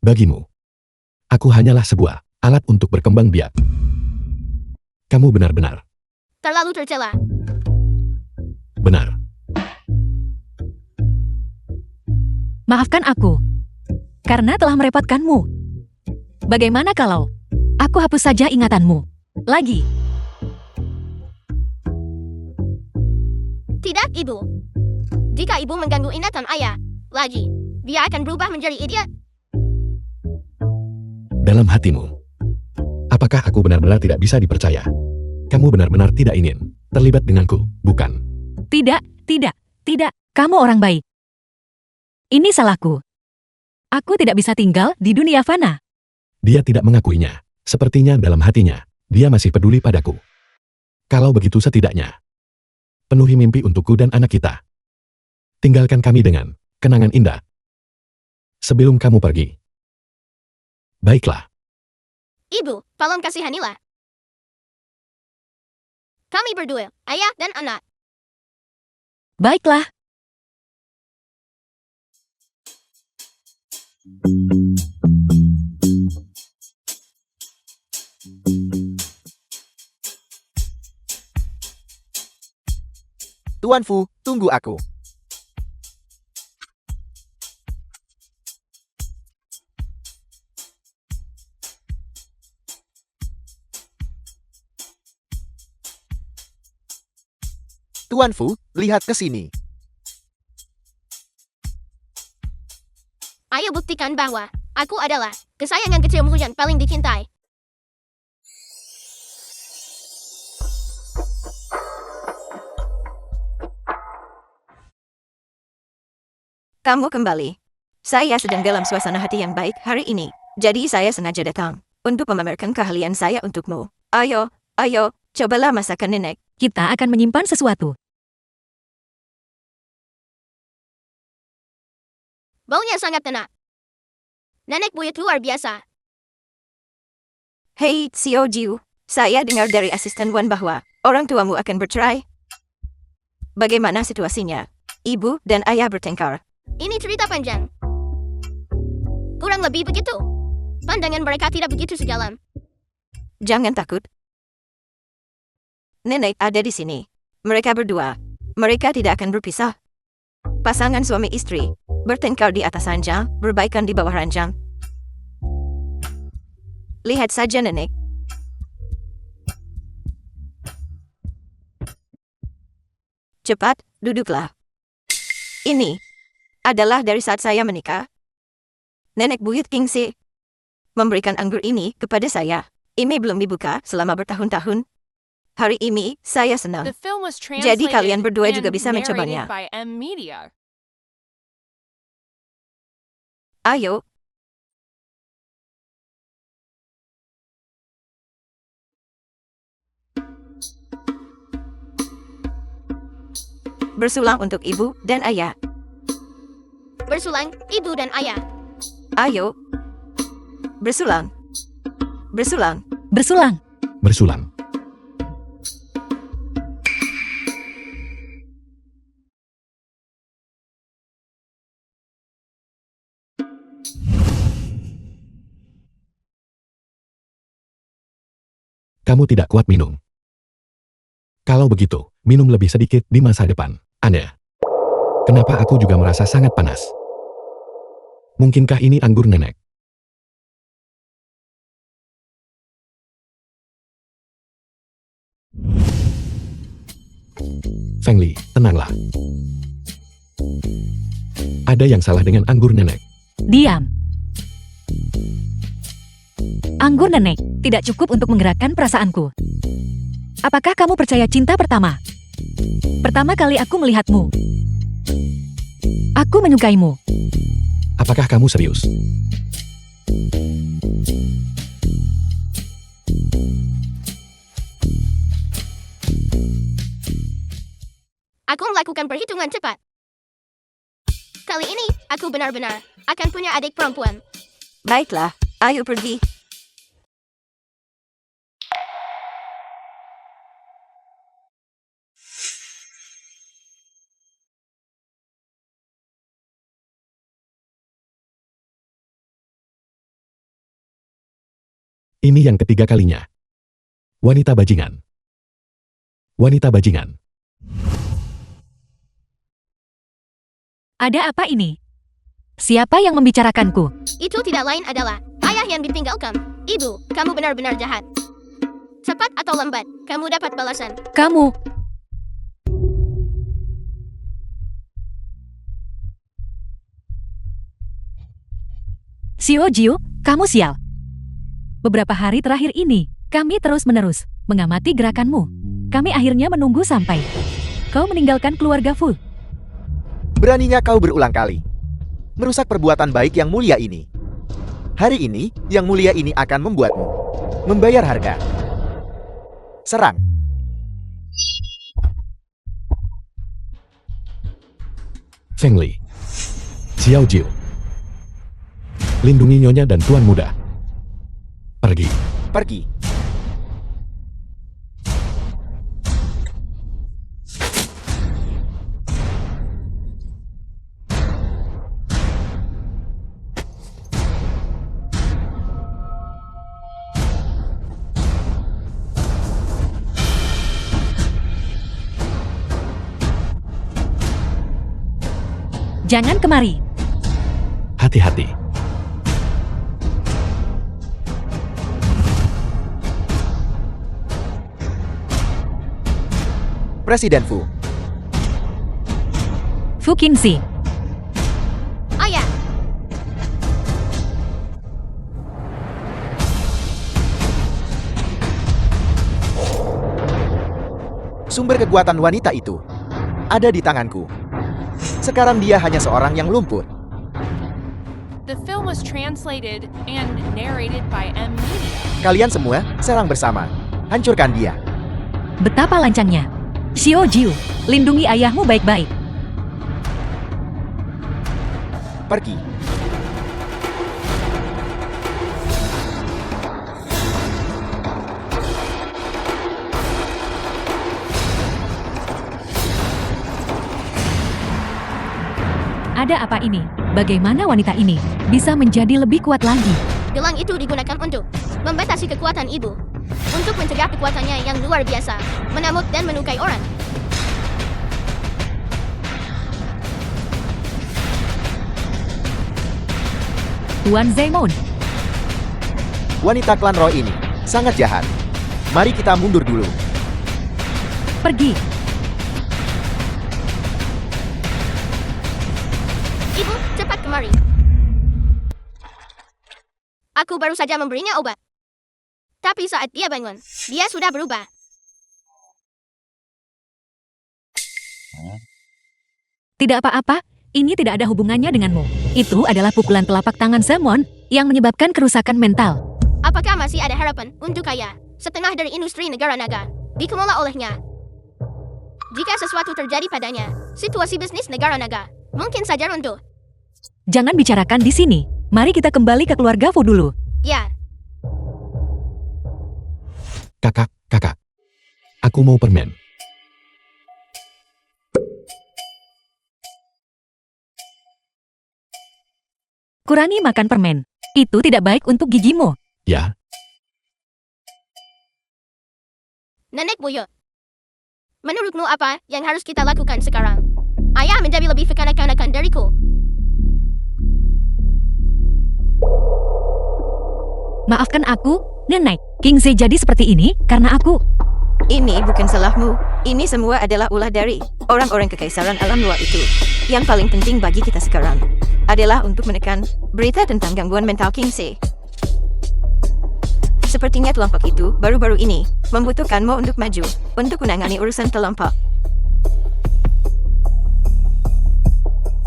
B: Bagimu, aku hanyalah sebuah alat untuk berkembang biak. Kamu benar-benar
C: Terlalu tercela.
B: benar.
D: maafkan aku. Karena telah merepotkanmu. Bagaimana kalau aku hapus saja ingatanmu? Lagi.
C: Tidak, ibu. Jika ibu mengganggu ingatan ayah, lagi, dia akan berubah menjadi idiot.
B: Dalam hatimu, apakah aku benar-benar tidak bisa dipercaya? Kamu benar-benar tidak ingin terlibat denganku, bukan?
D: Tidak, tidak, tidak. Kamu orang baik. Ini salahku. Aku tidak bisa tinggal di dunia fana.
B: Dia tidak mengakuinya. Sepertinya dalam hatinya, dia masih peduli padaku. Kalau begitu setidaknya, penuhi mimpi untukku dan anak kita. Tinggalkan kami dengan kenangan indah. Sebelum kamu pergi. Baiklah,
C: Ibu, tolong kasihanilah. Kami berdua, ayah dan anak.
D: Baiklah.
A: Tuan Fu, tunggu aku. Tuan Fu, lihat ke sini.
C: Ayo buktikan bahwa aku adalah kesayangan kecilmu yang paling dicintai.
F: Kamu kembali. Saya sedang dalam suasana hati yang baik hari ini. Jadi saya sengaja datang untuk memamerkan keahlian saya untukmu. Ayo, cobalah masakan nenek.
D: Kita akan menyimpan sesuatu.
C: Baunya sangat enak. Nenek buyut luar biasa.
F: Hei, Xiao Jiu. Saya dengar dari asisten Wan bahwa orang tuamu akan bercerai. Bagaimana situasinya? Ibu dan ayah bertengkar.
C: Ini cerita panjang. Kurang lebih begitu. Pandangan mereka tidak begitu sejalan.
F: Jangan takut. Nenek ada di sini. Mereka berdua. Mereka tidak akan berpisah. Pasangan suami istri. Bertengkar di atas ranjang, berbaikan di bawah ranjang. Lihat saja, Nenek. Cepat, duduklah. Ini adalah dari saat saya menikah. Nenek buyut Kingsi memberikan anggur ini kepada saya. Ini belum dibuka selama bertahun-tahun. Hari ini saya senang.
E: The film was
F: Jadi
E: translated
F: kalian berdua juga
E: and
F: bisa
E: narrated
F: mencobanya.
E: by M Media.
F: Ayo. Bersulang untuk ibu dan ayah.
C: Bersulang, ibu dan ayah.
F: Ayo. Bersulang. Bersulang.
D: Bersulang.
B: Bersulang. Kamu tidak kuat minum. Kalau begitu, minum lebih sedikit di masa depan. Aneh. Kenapa aku juga merasa sangat panas? Mungkinkah ini anggur nenek? Feng Li, tenanglah. Ada yang salah dengan anggur nenek.
D: Diam. Anggur nenek tidak cukup untuk menggerakkan perasaanku. Apakah kamu percaya cinta pertama? Pertama kali aku melihatmu. Aku menyukaimu.
B: Apakah kamu serius?
C: Aku melakukan perhitungan cepat. Kali ini, aku benar-benar akan punya adik perempuan.
F: Baiklah, ayo pergi.
B: Ini yang ketiga kalinya. Wanita bajingan. Wanita bajingan.
D: Ada apa ini? Siapa yang membicarakanku?
C: Itu tidak lain adalah ayah yang ditinggalkan. Ibu, kamu benar-benar jahat. Cepat atau lambat, kamu dapat balasan.
D: Kamu. Xiao Jiu, kamu sial. Beberapa hari terakhir ini, kami terus-menerus mengamati gerakanmu. Kami akhirnya menunggu sampai kau meninggalkan keluarga Fu.
A: Beraninya kau berulang kali merusak perbuatan baik yang mulia ini. Hari ini, yang mulia ini akan membuatmu membayar harga. Serang.
B: Feng Li. Xiao Jiu. Lindungi nyonya dan tuan muda. Pergi.
A: Pergi.
D: Jangan kemari.
B: Hati-hati.
A: Presiden Fu.
D: Fu Qingxi.
C: Ayah,
A: Sumber kekuatan wanita itu ada di tanganku. Sekarang dia hanya seorang yang lumpuh.
E: The film was translated and narrated by M Media.
A: Kalian semua serang bersama. Hancurkan dia.
D: Betapa lancangnya. Xiao Jiu, lindungi ayahmu baik-baik.
A: Pergi.
D: Ada apa ini? Bagaimana wanita ini bisa menjadi lebih kuat lagi?
C: Gelang itu digunakan untuk membatasi kekuatan ibu. Untuk mencegah kekuatannya yang luar biasa, menamuk dan melukai orang.
D: Tuan Zeymon,
A: Wanita klan Roy ini sangat jahat. Mari kita mundur dulu.
D: pergi.
C: Ibu, cepat kemari. Aku baru saja memberinya obat. Tapi saat dia bangun, dia sudah berubah.
D: Tidak apa-apa, ini tidak ada hubungannya denganmu. Itu adalah pukulan telapak tangan Zemon yang menyebabkan kerusakan mental.
C: Apakah masih ada harapan untuk kaya? Setengah dari industri negara naga dikelola olehnya. Jika sesuatu terjadi padanya, situasi bisnis negara naga mungkin saja runtuh.
D: Jangan bicarakan di sini. Mari kita kembali ke keluarga Fu dulu.
C: Ya,
B: Kakak. Aku mau permen.
D: Kurangi makan permen. Itu tidak baik untuk gigimu.
B: Ya,
C: Nenek buyut. Menurutmu apa yang harus kita lakukan sekarang? Ayah menjadi lebih kekanak-kanakan dariku.
D: Maafkan aku, Nenek. King Z jadi seperti ini karena aku.
F: Ini bukan salahmu. Ini semua adalah ulah dari orang-orang kekaisaran alam luar itu. Yang paling penting bagi kita sekarang adalah untuk menekan berita tentang gangguan mental King Z. Sepertinya kelompok itu baru-baru ini membutuhkanmu untuk maju untuk menangani urusan kelompok.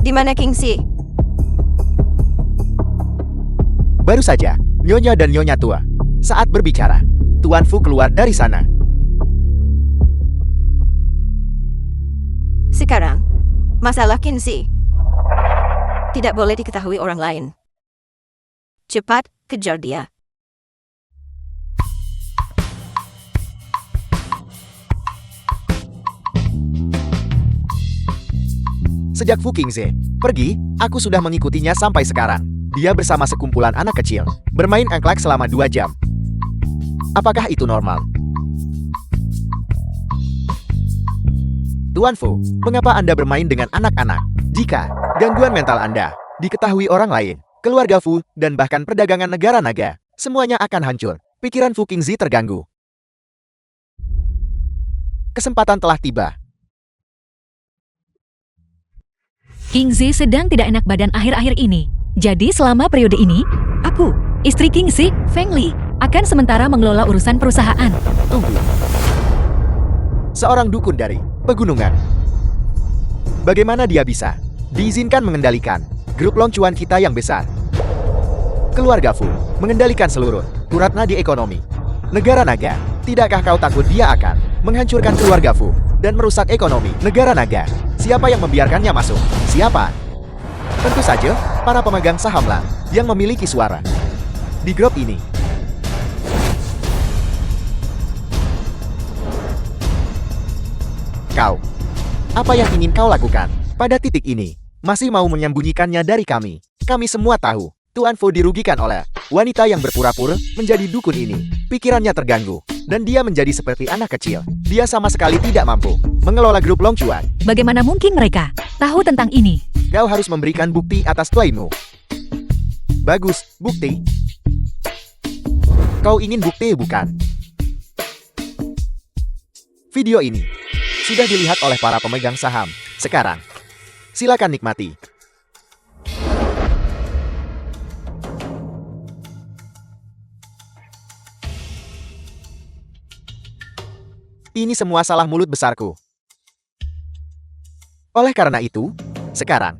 F: Di mana King Z?
A: Baru saja, Nyonya dan Nyonya tua saat berbicara. Tuan Fu keluar dari sana.
F: Sekarang, masalah King Z tidak boleh diketahui orang lain. Cepat, kejar dia.
A: Sejak Fu Qingze pergi, aku sudah mengikutinya sampai sekarang. Dia bersama sekumpulan anak kecil, bermain angklak selama 2 jam. Apakah itu normal? Tuan Fu, mengapa Anda bermain dengan anak-anak? Jika gangguan mental Anda diketahui orang lain, keluarga Fu, dan bahkan perdagangan negara naga, semuanya akan hancur. Pikiran Fu Qingze terganggu. Kesempatan telah tiba.
D: King Z sedang tidak enak badan akhir-akhir ini. Jadi selama periode ini, aku, istri King Z, Feng Li, akan sementara mengelola urusan perusahaan.
A: Tunggu. Seorang dukun dari pegunungan. Bagaimana dia bisa diizinkan mengendalikan grup loncuan kita yang besar? Keluarga Fu mengendalikan seluruh urat nadi ekonomi negara naga. Tidakkah kau takut dia akan menghancurkan keluarga Fu dan merusak ekonomi negara naga? Siapa yang membiarkannya masuk? Siapa? Tentu saja, para pemegang sahamlah yang memiliki suara di grup ini. Kau, apa yang ingin kau lakukan pada titik ini? Masih mau menyembunyikannya dari kami? Kami semua tahu, Tuan Fu dirugikan oleh wanita yang berpura-pura menjadi dukun ini. Pikirannya terganggu, dan dia menjadi seperti anak kecil. Dia sama sekali tidak mampu mengelola grup Long Chuan.
D: Bagaimana mungkin mereka tahu tentang ini?
A: Kau harus memberikan bukti atas klaimmu. Bagus, bukti. Kau ingin bukti, bukan? Video ini sudah dilihat oleh para pemegang saham. Sekarang, silakan nikmati. Ini semua salah mulut besarku. Oleh karena itu, sekarang,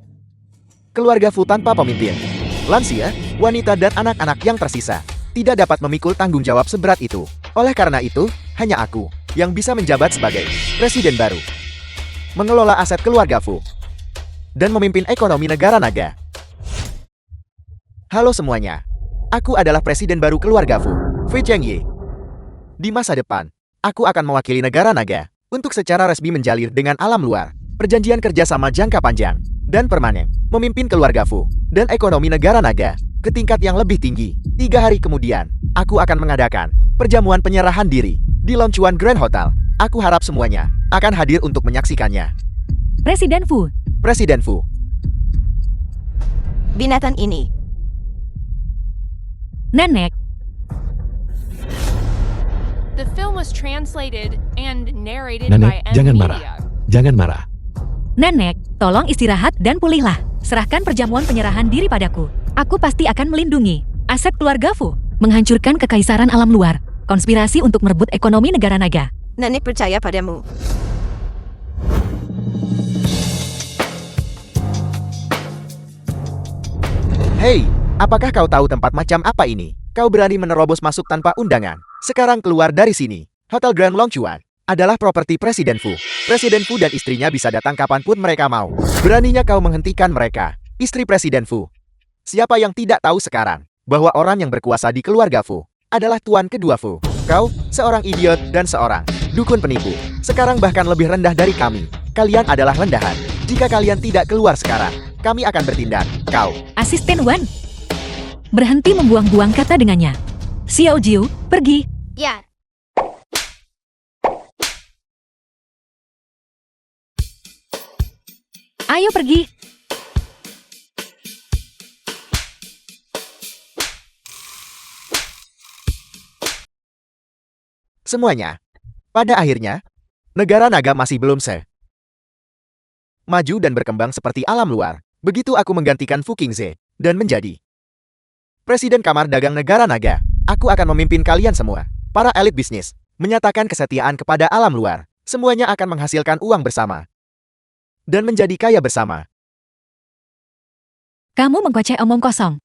A: keluarga Fu tanpa pemimpin, lansia, wanita dan anak-anak yang tersisa, tidak dapat memikul tanggung jawab seberat itu. Oleh karena itu, hanya aku yang bisa menjabat sebagai presiden baru, mengelola aset keluarga Fu, dan memimpin ekonomi negara naga. Halo semuanya, aku adalah presiden baru keluarga Fu, Fei Chengye. Di masa depan, aku akan mewakili negara naga untuk secara resmi menjalir dengan alam luar perjanjian kerjasama jangka panjang dan permanen memimpin keluarga Fu dan ekonomi negara naga ke tingkat yang lebih tinggi. 3 hari kemudian, aku akan mengadakan perjamuan penyerahan diri di Loncuan Grand Hotel. Aku harap semuanya akan hadir untuk menyaksikannya.
D: Presiden Fu,
A: Presiden Fu,
F: Binatang ini.
D: Nenek,
E: The film was translated and narrated
B: Nenek,
E: by M
B: jangan
E: Media.
B: marah. Jangan marah.
D: Nenek, tolong istirahat dan pulihlah. Serahkan perjamuan penyerahan diri padaku. Aku pasti akan melindungi aset keluarga Fu, menghancurkan kekaisaran alam luar, konspirasi untuk merebut ekonomi negara naga.
F: Nenek percaya padamu.
A: hei, apakah kau tahu tempat macam apa ini? Kau berani menerobos masuk tanpa undangan. Sekarang keluar dari sini. Hotel Grand Longchuan adalah properti Presiden Fu. Presiden Fu dan istrinya bisa datang kapanpun mereka mau. Beraninya kau menghentikan mereka, istri Presiden Fu. Siapa yang tidak tahu sekarang bahwa orang yang berkuasa di keluarga Fu adalah tuan kedua Fu? Kau, seorang idiot dan seorang dukun penipu. Sekarang bahkan lebih rendah dari kami. Kalian adalah rendahan. Jika kalian tidak keluar sekarang, kami akan bertindak. Kau.
D: Asisten Wan, berhenti membuang-buang kata dengannya. Xiao Jiu, pergi.
C: Ya,
D: Ayo pergi.
A: Semuanya. Pada akhirnya, negara naga masih belum maju dan berkembang seperti alam luar. Begitu aku menggantikan Fu Qingze dan menjadi Presiden Kamar Dagang Negara Naga, aku akan memimpin kalian semua, para elit bisnis, menyatakan kesetiaan kepada alam luar. Semuanya akan menghasilkan uang bersama dan menjadi kaya bersama.
D: Kamu mengkocek omong kosong.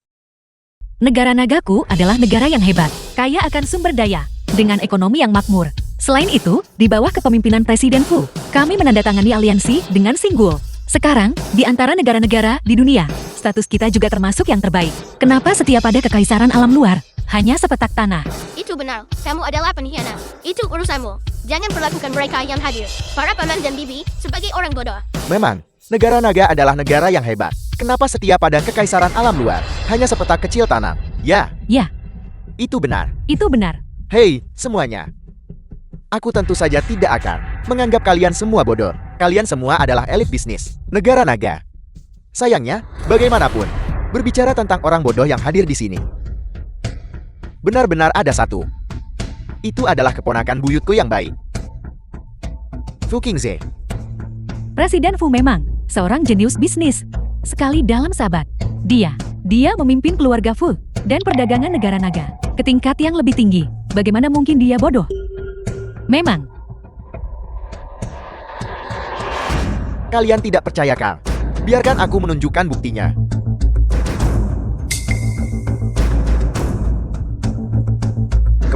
D: Negara nagaku adalah negara yang hebat, kaya akan sumber daya, dengan ekonomi yang makmur. Selain itu, di bawah kepemimpinan Presiden Fu, kami menandatangani aliansi dengan Singgul. Sekarang, di antara negara-negara di dunia, status kita juga termasuk yang terbaik. Kenapa setiap ada kekaisaran alam luar, hanya sepetak tanah?
C: itu benar. Kamu adalah pengkhianat. Itu urusanmu. Jangan perlakukan mereka yang hadir, para paman dan bibi, sebagai orang bodoh.
A: Memang, negara naga adalah negara yang hebat. Kenapa setia pada kekaisaran alam luar, hanya sepetak kecil tanah? Ya,
D: Ya,
A: itu benar.
D: itu benar.
A: Hei, semuanya. Aku tentu saja tidak akan menganggap kalian semua bodoh. Kalian semua adalah elit bisnis, negara naga. Sayangnya, bagaimanapun, berbicara tentang orang bodoh yang hadir di sini, benar-benar ada satu. Itu adalah keponakan buyutku yang baik, Fu Qingze.
D: Presiden Fu memang seorang jenius bisnis. Sekali dalam sahabat, dia memimpin keluarga Fu dan perdagangan negara naga ke tingkat yang lebih tinggi. Bagaimana mungkin dia bodoh? Memang,
A: Kalian tidak percaya kah? Biarkan aku menunjukkan buktinya.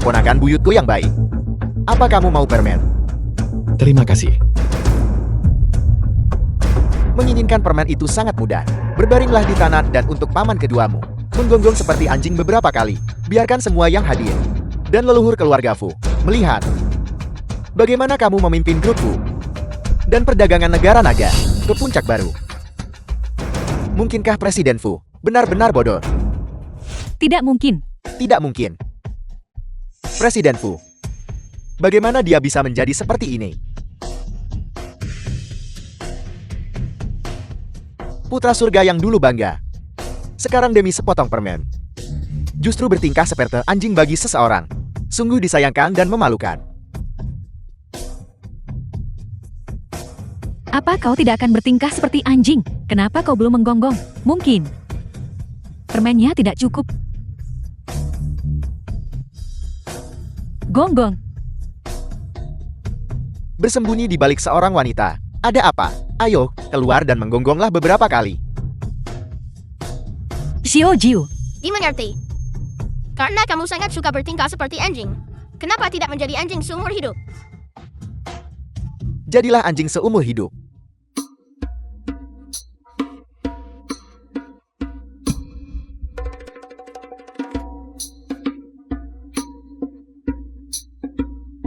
A: Keponakan buyutku yang baik. Apa kamu mau permen?
B: Terima kasih.
A: Menginginkan permen itu sangat mudah. Berbaringlah di tanah dan untuk paman keduamu, menggonggong seperti anjing beberapa kali. Biarkan semua yang hadir dan leluhur keluarga Fu melihat bagaimana kamu memimpin grup Fu dan perdagangan negara naga ke puncak baru. Mungkinkah Presiden Fu benar-benar bodoh?
D: tidak mungkin.
A: Tidak mungkin. Presiden Fu, bagaimana dia bisa menjadi seperti ini? Putra surga yang dulu bangga, sekarang demi sepotong permen, justru bertingkah seperti anjing bagi seseorang. Sungguh disayangkan dan memalukan.
D: Apa kau tidak akan bertingkah seperti anjing? Kenapa kau belum menggonggong? Mungkin permennya tidak cukup. Gonggong.
A: Bersembunyi di balik seorang wanita. Ada apa? Ayo, keluar dan menggonggonglah beberapa kali.
D: Xiao Jiu,
C: Dimengerti. Karena kamu sangat suka bertingkah seperti anjing. Kenapa tidak menjadi anjing seumur hidup?
A: Jadilah anjing seumur hidup.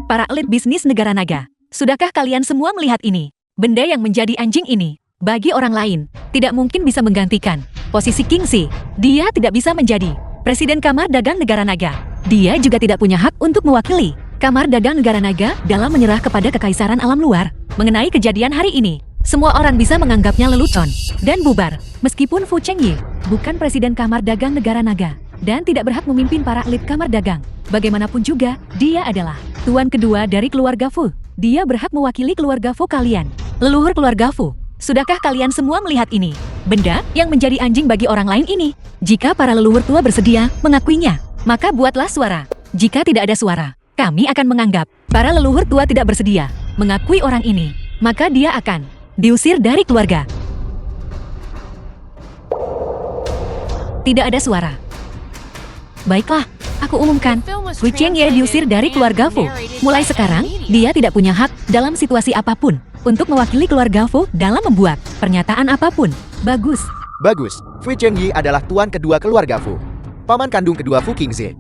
D: para elit bisnis negara naga. Sudahkah kalian semua melihat ini? Benda yang menjadi anjing ini Bagi orang lain, tidak mmungkin bisa menggantikan posisi Kingxi. Dia tidak bisa menjadi Presiden Kamar Dagang Negara Naga. Dia juga tidak punya hak untuk mewakili Kamar Dagang Negara Naga dalam menyerah kepada Kekaisaran Alam Luar. Mengenai kejadian hari ini, semua orang bisa menganggapnya lelucon dan bubar. Meskipun Fu Chengyi bukan Presiden Kamar Dagang Negara Naga dan tidak berhak memimpin para elit Kamar Dagang, bagaimanapun juga, dia adalah tuan kedua dari keluarga Fu. Dia berhak mewakili keluarga Fu kalian, leluhur keluarga Fu. Sudahkah kalian semua melihat ini? Benda yang menjadi anjing bagi orang lain ini. Jika para leluhur tua bersedia mengakuinya, maka buatlah suara. Jika tidak ada suara, kami akan menganggap para leluhur tua tidak bersedia mengakui orang ini, maka dia akan diusir dari keluarga. Tidak ada suara. Baiklah, aku umumkan. Fu Chengye diusir dari keluarga Fu. Mulai sekarang, dia tidak punya hak dalam situasi apapun untuk mewakili keluarga Fu dalam membuat pernyataan apapun. Bagus.
A: Bagus, Fu Chengyi adalah tuan kedua keluarga Fu. Paman kandung kedua Fu Qingzi.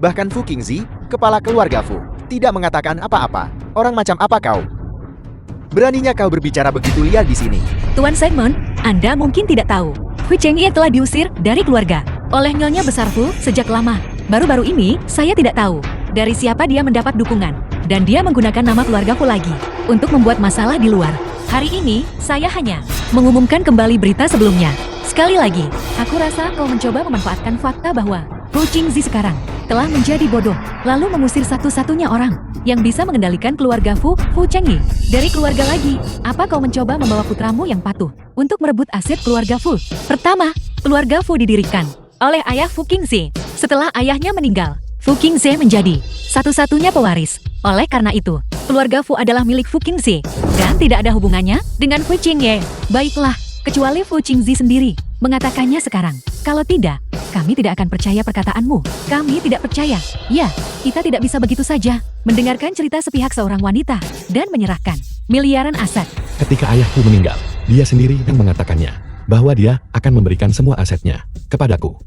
A: Bahkan Fu Qingzi, kepala keluarga Fu, tidak mengatakan apa-apa. Orang macam apa kau? Beraninya kau berbicara begitu liar di sini.
D: Tuan Simon, Anda mungkin tidak tahu. Fu Chengye telah diusir dari keluarga oleh Nyonya Besar Fu sejak lama. Baru-baru ini, saya tidak tahu dari siapa dia mendapat dukungan. Dan dia menggunakan nama keluarga Fu lagi untuk membuat masalah di luar. Hari ini, saya hanya mengumumkan kembali berita sebelumnya. Sekali lagi, aku rasa kau mencoba memanfaatkan fakta bahwa Fu Qingzi sekarang telah menjadi bodoh, lalu mengusir satu-satunya orang yang bisa mengendalikan keluarga Fu Chengyi dari keluarga lagi. Apa kau mencoba membawa putramu yang patuh untuk merebut aset keluarga Fu? Pertama, keluarga Fu didirikan oleh ayah Fu Qingzi. Setelah ayahnya meninggal, Fu Qingzi menjadi satu-satunya pewaris. Oleh karena itu, keluarga Fu adalah milik Fu Qingzi dan tidak ada hubungannya dengan Fu Chengye. Baiklah, kecuali Fu Qingzi sendiri mengatakannya sekarang. Kalau tidak, kami tidak akan percaya perkataanmu. Kami tidak percaya. Ya, kita tidak bisa begitu saja mendengarkan cerita sepihak seorang wanita dan menyerahkan miliaran aset.
B: Ketika ayahku meninggal, dia sendiri yang mengatakannya bahwa dia akan memberikan semua asetnya kepadaku.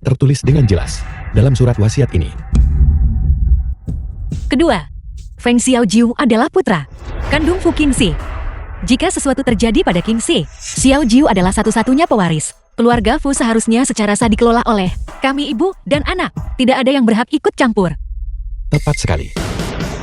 B: Tertulis dengan jelas dalam surat wasiat ini.
D: Kedua, Feng Xiaojiu adalah putra kandung Fu Qingzi. Jika sesuatu terjadi pada Qingzi, Xiaojiu adalah satu-satunya pewaris. Keluarga Fu seharusnya secara sah dikelola oleh kami ibu dan anak. Tidak ada yang berhak ikut campur.
B: Tepat sekali.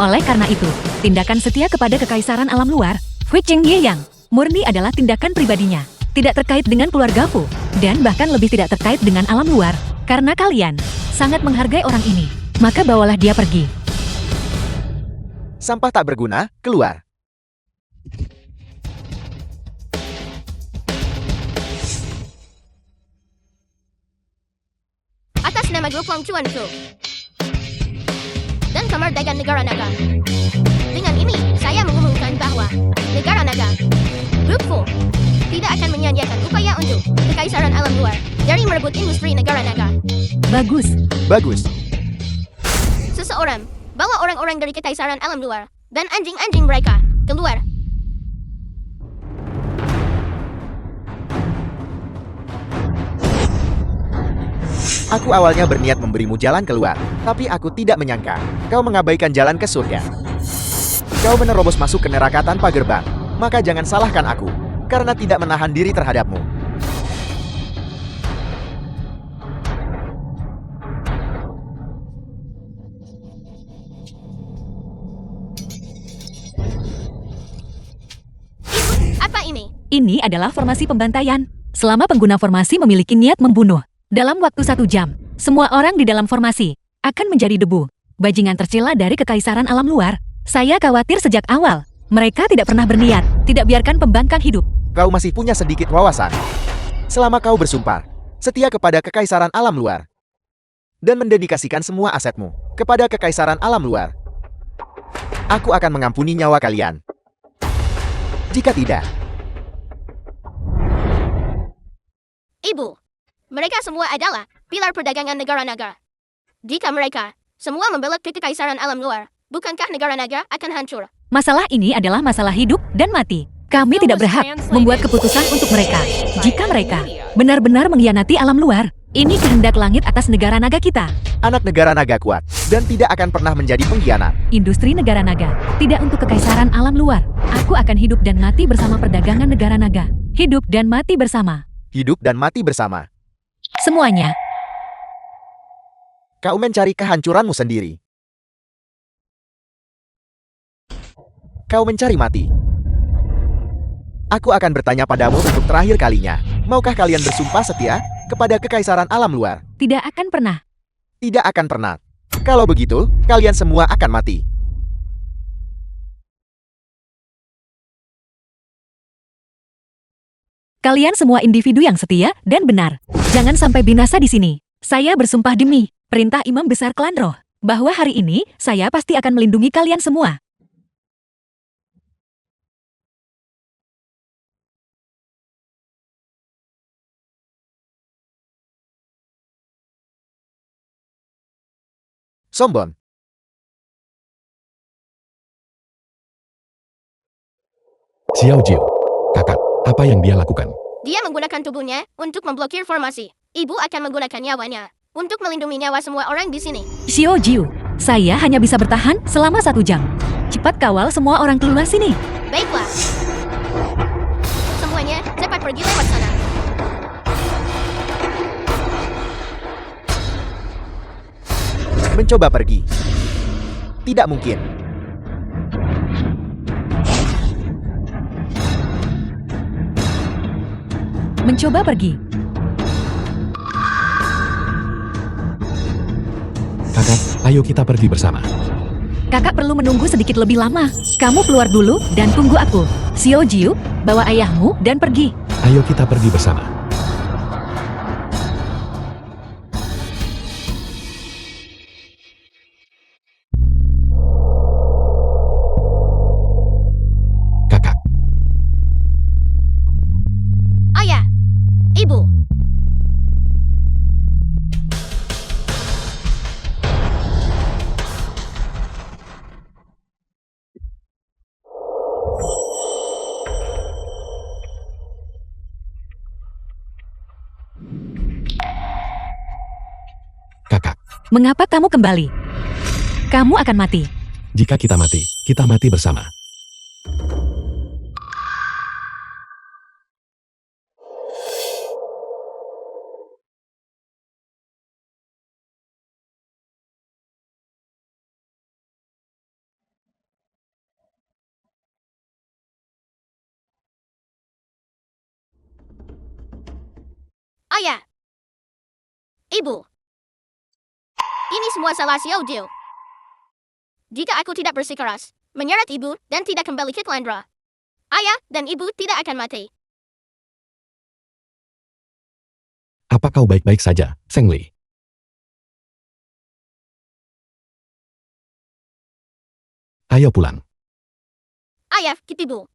D: Oleh karena itu, tindakan setia kepada Kekaisaran Alam Luar, Fu Chengye yang murni adalah tindakan pribadinya. Tidak terkait dengan keluarga Fu, dan bahkan lebih tidak terkait dengan alam luar. Karena kalian sangat menghargai orang ini, maka bawalah dia pergi.
A: Sampah tak berguna, keluar.
C: Atas nama grup Wang Chuan Fu dan Kamar Dagang Negara Naga. Dengan ini, saya mengumumkan bahwa Negara Naga, Grup Fu, tidak akan menyia-nyiakan upaya untuk Kekaisaran Alam Luar dari merebut industri Negara Naga.
D: Bagus.
A: Bagus.
C: Seseorang bawa orang-orang dari Kekaisaran Alam Luar dan anjing-anjing mereka keluar.
A: Aku awalnya berniat memberimu jalan keluar, tapi aku tidak menyangka kau mengabaikan jalan ke surga. Kau menerobos masuk ke neraka tanpa gerbang, maka jangan salahkan aku, karena tidak menahan diri terhadapmu.
C: Apa ini?
D: Ini adalah formasi pembantaian. Selama pengguna formasi memiliki niat membunuh, dalam waktu 1 jam, semua orang di dalam formasi akan menjadi debu. Bajingan tercela dari Kekaisaran Alam Luar. Saya khawatir sejak awal. Mereka tidak pernah berniat, tidak biarkan pembangkang hidup.
A: Kau masih punya sedikit wawasan. Selama kau bersumpah setia kepada Kekaisaran Alam Luar dan mendedikasikan semua asetmu kepada Kekaisaran Alam Luar, aku akan mengampuni nyawa kalian. Jika tidak,
C: Ibu, mereka semua adalah pilar perdagangan negara naga. Jika mereka semua membelot ke Kekaisaran Alam Luar, bukankah negara naga akan hancur?
D: Masalah ini adalah masalah hidup dan mati. Kami tidak berhak membuat keputusan untuk mereka. Jika mereka benar-benar mengkhianati alam luar, ini kehendak langit atas negara naga kita.
A: anak negara naga kuat dan tidak akan pernah menjadi pengkhianat.
D: Industri negara naga tidak untuk Kekaisaran Alam Luar. Aku Aku akan hidup dan mati bersama perdagangan negara naga. Hidup dan mati bersama.
A: Hidup dan mati bersama.
D: Semuanya.
A: Kau mencari kehancuranmu sendiri. Kau mencari mati. Aku akan bertanya padamu untuk terakhir kalinya. Maukah kalian bersumpah setia kepada kekaisaran alam luar?
D: Tidak akan pernah.
A: Tidak akan pernah. Kalau begitu, kalian semua akan mati.
D: Kalian semua individu yang setia dan benar. Jangan sampai binasa di sini. Saya bersumpah demi perintah Imam Besar Klan Roh, bahwa hari ini saya pasti akan melindungi kalian semua.
A: Sombong.
B: Xiao Jiu. Kakak, apa yang dia lakukan?
C: Dia menggunakan tubuhnya untuk memblokir formasi. Ibu akan menggunakan nyawanya untuk melindungi nyawa semua orang di sini.
D: Xiao Jiu, saya hanya bisa bertahan selama 1 jam. Cepat kawal semua orang keluar sini.
C: Baiklah. Semuanya cepat pergi lewat sana.
A: Mencoba pergi. Tidak mungkin.
D: Mencoba pergi.
B: Kakak, ayo kita pergi bersama.
D: Kakak perlu menunggu sedikit lebih lama. Kamu keluar dulu dan tunggu aku. Xiao Jiu, bawa ayahmu dan pergi.
B: Ayo kita pergi bersama. Kakak,
C: Ayah. Ibu.
B: kakak,
D: Mengapa kamu kembali? Kamu akan mati.
B: jika kita mati bersama.
C: Ayah. Ibu. Ini semua salah Xiao Jiu. Jika aku tidak bersikeras, menyeret ibu dan tidak kembali ke Klan Roh, ayah dan ibu tidak akan mati.
B: Apa kau baik-baik saja, Seng Li? Ayo pulang.
C: Ayah, ibu.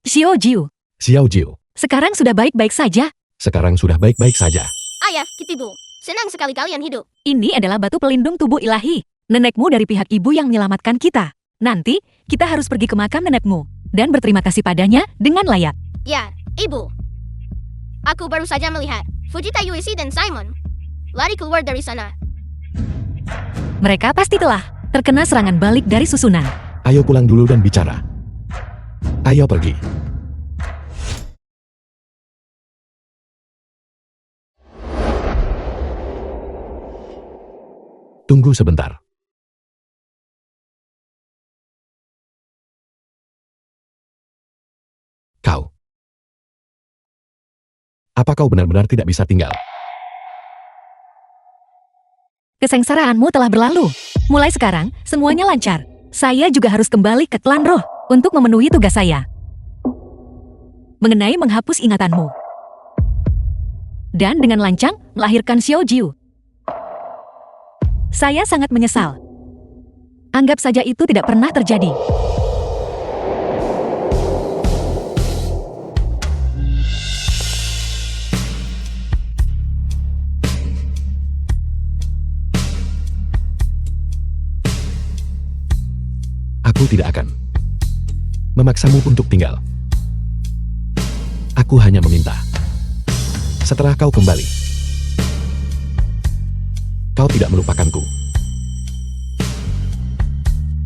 D: Xiao Jiu,
B: Xiao Jiu,
D: sekarang sudah baik-baik saja.
B: sekarang sudah baik-baik saja.
C: Ayah, ibu. Senang sekali kalian hidup.
D: Ini adalah batu pelindung tubuh ilahi. Nenekmu dari pihak ibu yang menyelamatkan kita. Nanti, kita harus pergi ke makam nenekmu dan berterima kasih padanya dengan layak.
C: Ya, ibu. Aku baru saja melihat Fujita Yuishi dan Simon lari keluar dari sana.
D: Mereka pasti telah terkena serangan balik dari susunan.
B: Ayo pulang dulu dan bicara. Ayo pergi. Tunggu sebentar. Kau. Apa kau benar-benar tidak bisa tinggal?
D: Kesengsaraanmu telah berlalu. Mulai sekarang, semuanya lancar. Saya juga harus kembali ke Klan Roh untuk memenuhi tugas saya. Mengenai menghapus ingatanmu. Dan dengan lancang, melahirkan Xiao Jiu. Saya sangat menyesal. Anggap saja itu tidak pernah terjadi.
B: Aku tidak akan memaksamu untuk tinggal. Aku hanya meminta. Setelah kau kembali, kau tidak melupakanku.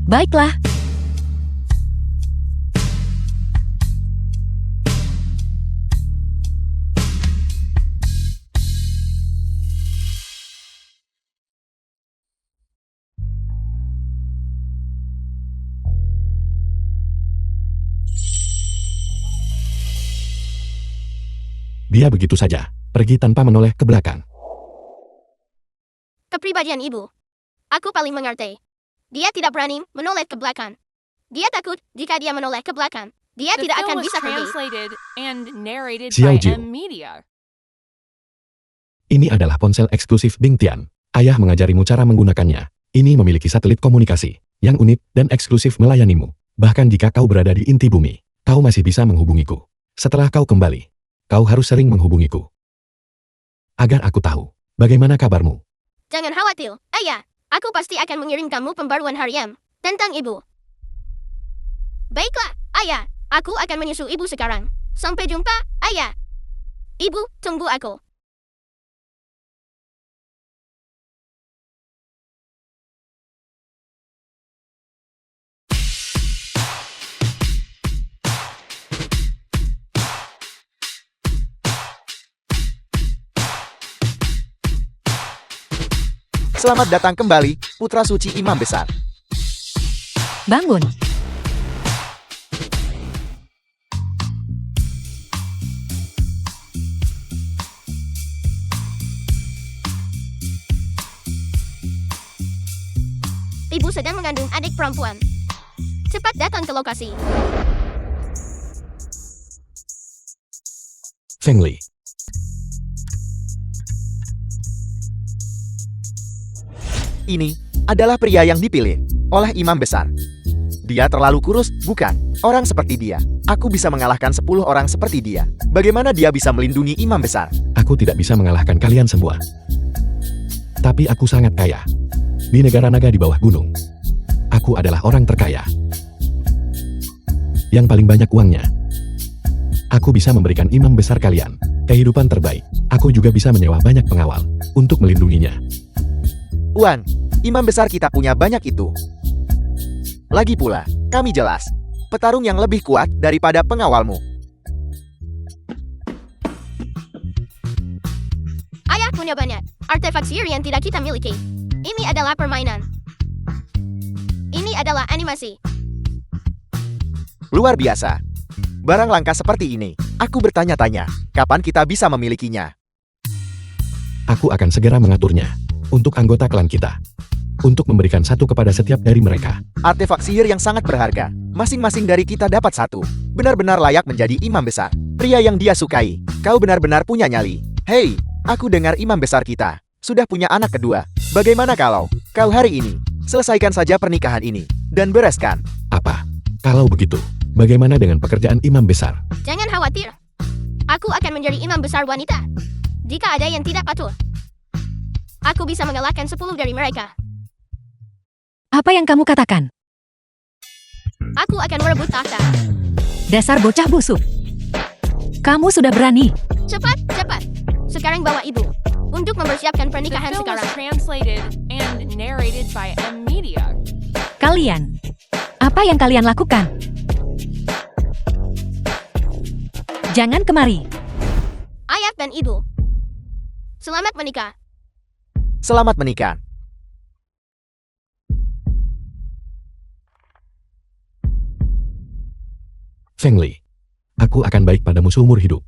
D: Baiklah,
B: Dia begitu saja, pergi tanpa menoleh ke belakang.
C: Kepribadian ibu. Aku paling mengerti. Dia tidak berani menoleh ke belakang. Dia takut jika dia menoleh ke belakang. Dia
E: The
C: tidak
E: film
C: akan
E: was
C: bisa pergi.
E: translated and narrated
B: Xiao
E: by
B: Jiu.
E: M Media.
B: Ini adalah ponsel eksklusif Bing Tian. Ayah mengajarimu cara menggunakannya. Ini memiliki satelit komunikasi yang unik dan eksklusif melayanimu. Bahkan jika kau berada di inti bumi, kau masih bisa menghubungiku. Setelah kau kembali, kau harus sering menghubungiku. Agar aku tahu bagaimana kabarmu.
C: Jangan khawatir, ayah. Aku pasti akan mengirim kamu pembaruan harian tentang ibu. Baiklah, ayah. Aku akan menyusul ibu sekarang. Sampai jumpa, ayah. Ibu, tunggu aku.
A: Selamat datang kembali, putra suci Imam Besar.
D: bangun.
C: Ibu sedang mengandung adik perempuan. Cepat datang ke lokasi.
B: Feng Li.
A: Ini adalah pria yang dipilih oleh Imam Besar. Dia terlalu kurus, bukan? Orang seperti dia. Aku bisa mengalahkan 10 orang seperti dia. Bagaimana dia bisa melindungi Imam Besar?
B: Aku tidak bisa mengalahkan kalian semua. Tapi aku sangat kaya. Di negara naga di bawah gunung. Aku adalah orang terkaya. Yang paling banyak uangnya. Aku bisa memberikan imam besar kalian kehidupan terbaik. Aku juga bisa menyewa banyak pengawal untuk melindunginya.
A: Wan, Imam Besar kita punya banyak itu. Lagi pula, kami jelas petarung yang lebih kuat daripada pengawalmu.
C: Ayah punya banyak artefak sihir yang tidak kita miliki. Ini adalah permainan. Ini adalah animasi.
A: Luar biasa. Barang langka seperti ini, aku bertanya-tanya, kapan kita bisa memilikinya?
B: Aku akan segera mengaturnya untuk anggota klan kita. Untuk memberikan satu kepada setiap dari mereka.
A: Artefak sihir yang sangat berharga. Masing-masing dari kita dapat satu. Benar-benar layak menjadi imam besar. Pria yang dia sukai. Kau benar-benar punya nyali. Hei, aku dengar imam besar kita sudah punya anak kedua. Bagaimana kalau kau hari ini selesaikan saja pernikahan ini dan bereskan?
B: Apa? Kalau begitu, bagaimana dengan pekerjaan imam besar?
C: Jangan khawatir. Aku akan menjadi imam besar wanita. Jika ada yang tidak patuh, aku bisa mengalahkan 10 dari mereka.
D: Apa yang kamu katakan?
C: Aku akan merebut tahta.
D: Dasar bocah busuk. Kamu sudah berani.
C: Cepat, cepat. Sekarang bawa ibu untuk mempersiapkan
E: The
C: pernikahan
E: film was
C: sekarang.
E: translated and narrated by M Media.
D: Kalian. Apa yang kalian lakukan? Jangan kemari.
C: Ayah dan ibu. Selamat menikah.
A: Selamat menikah.
B: Feng Li. Aku akan baik padamu seumur hidup.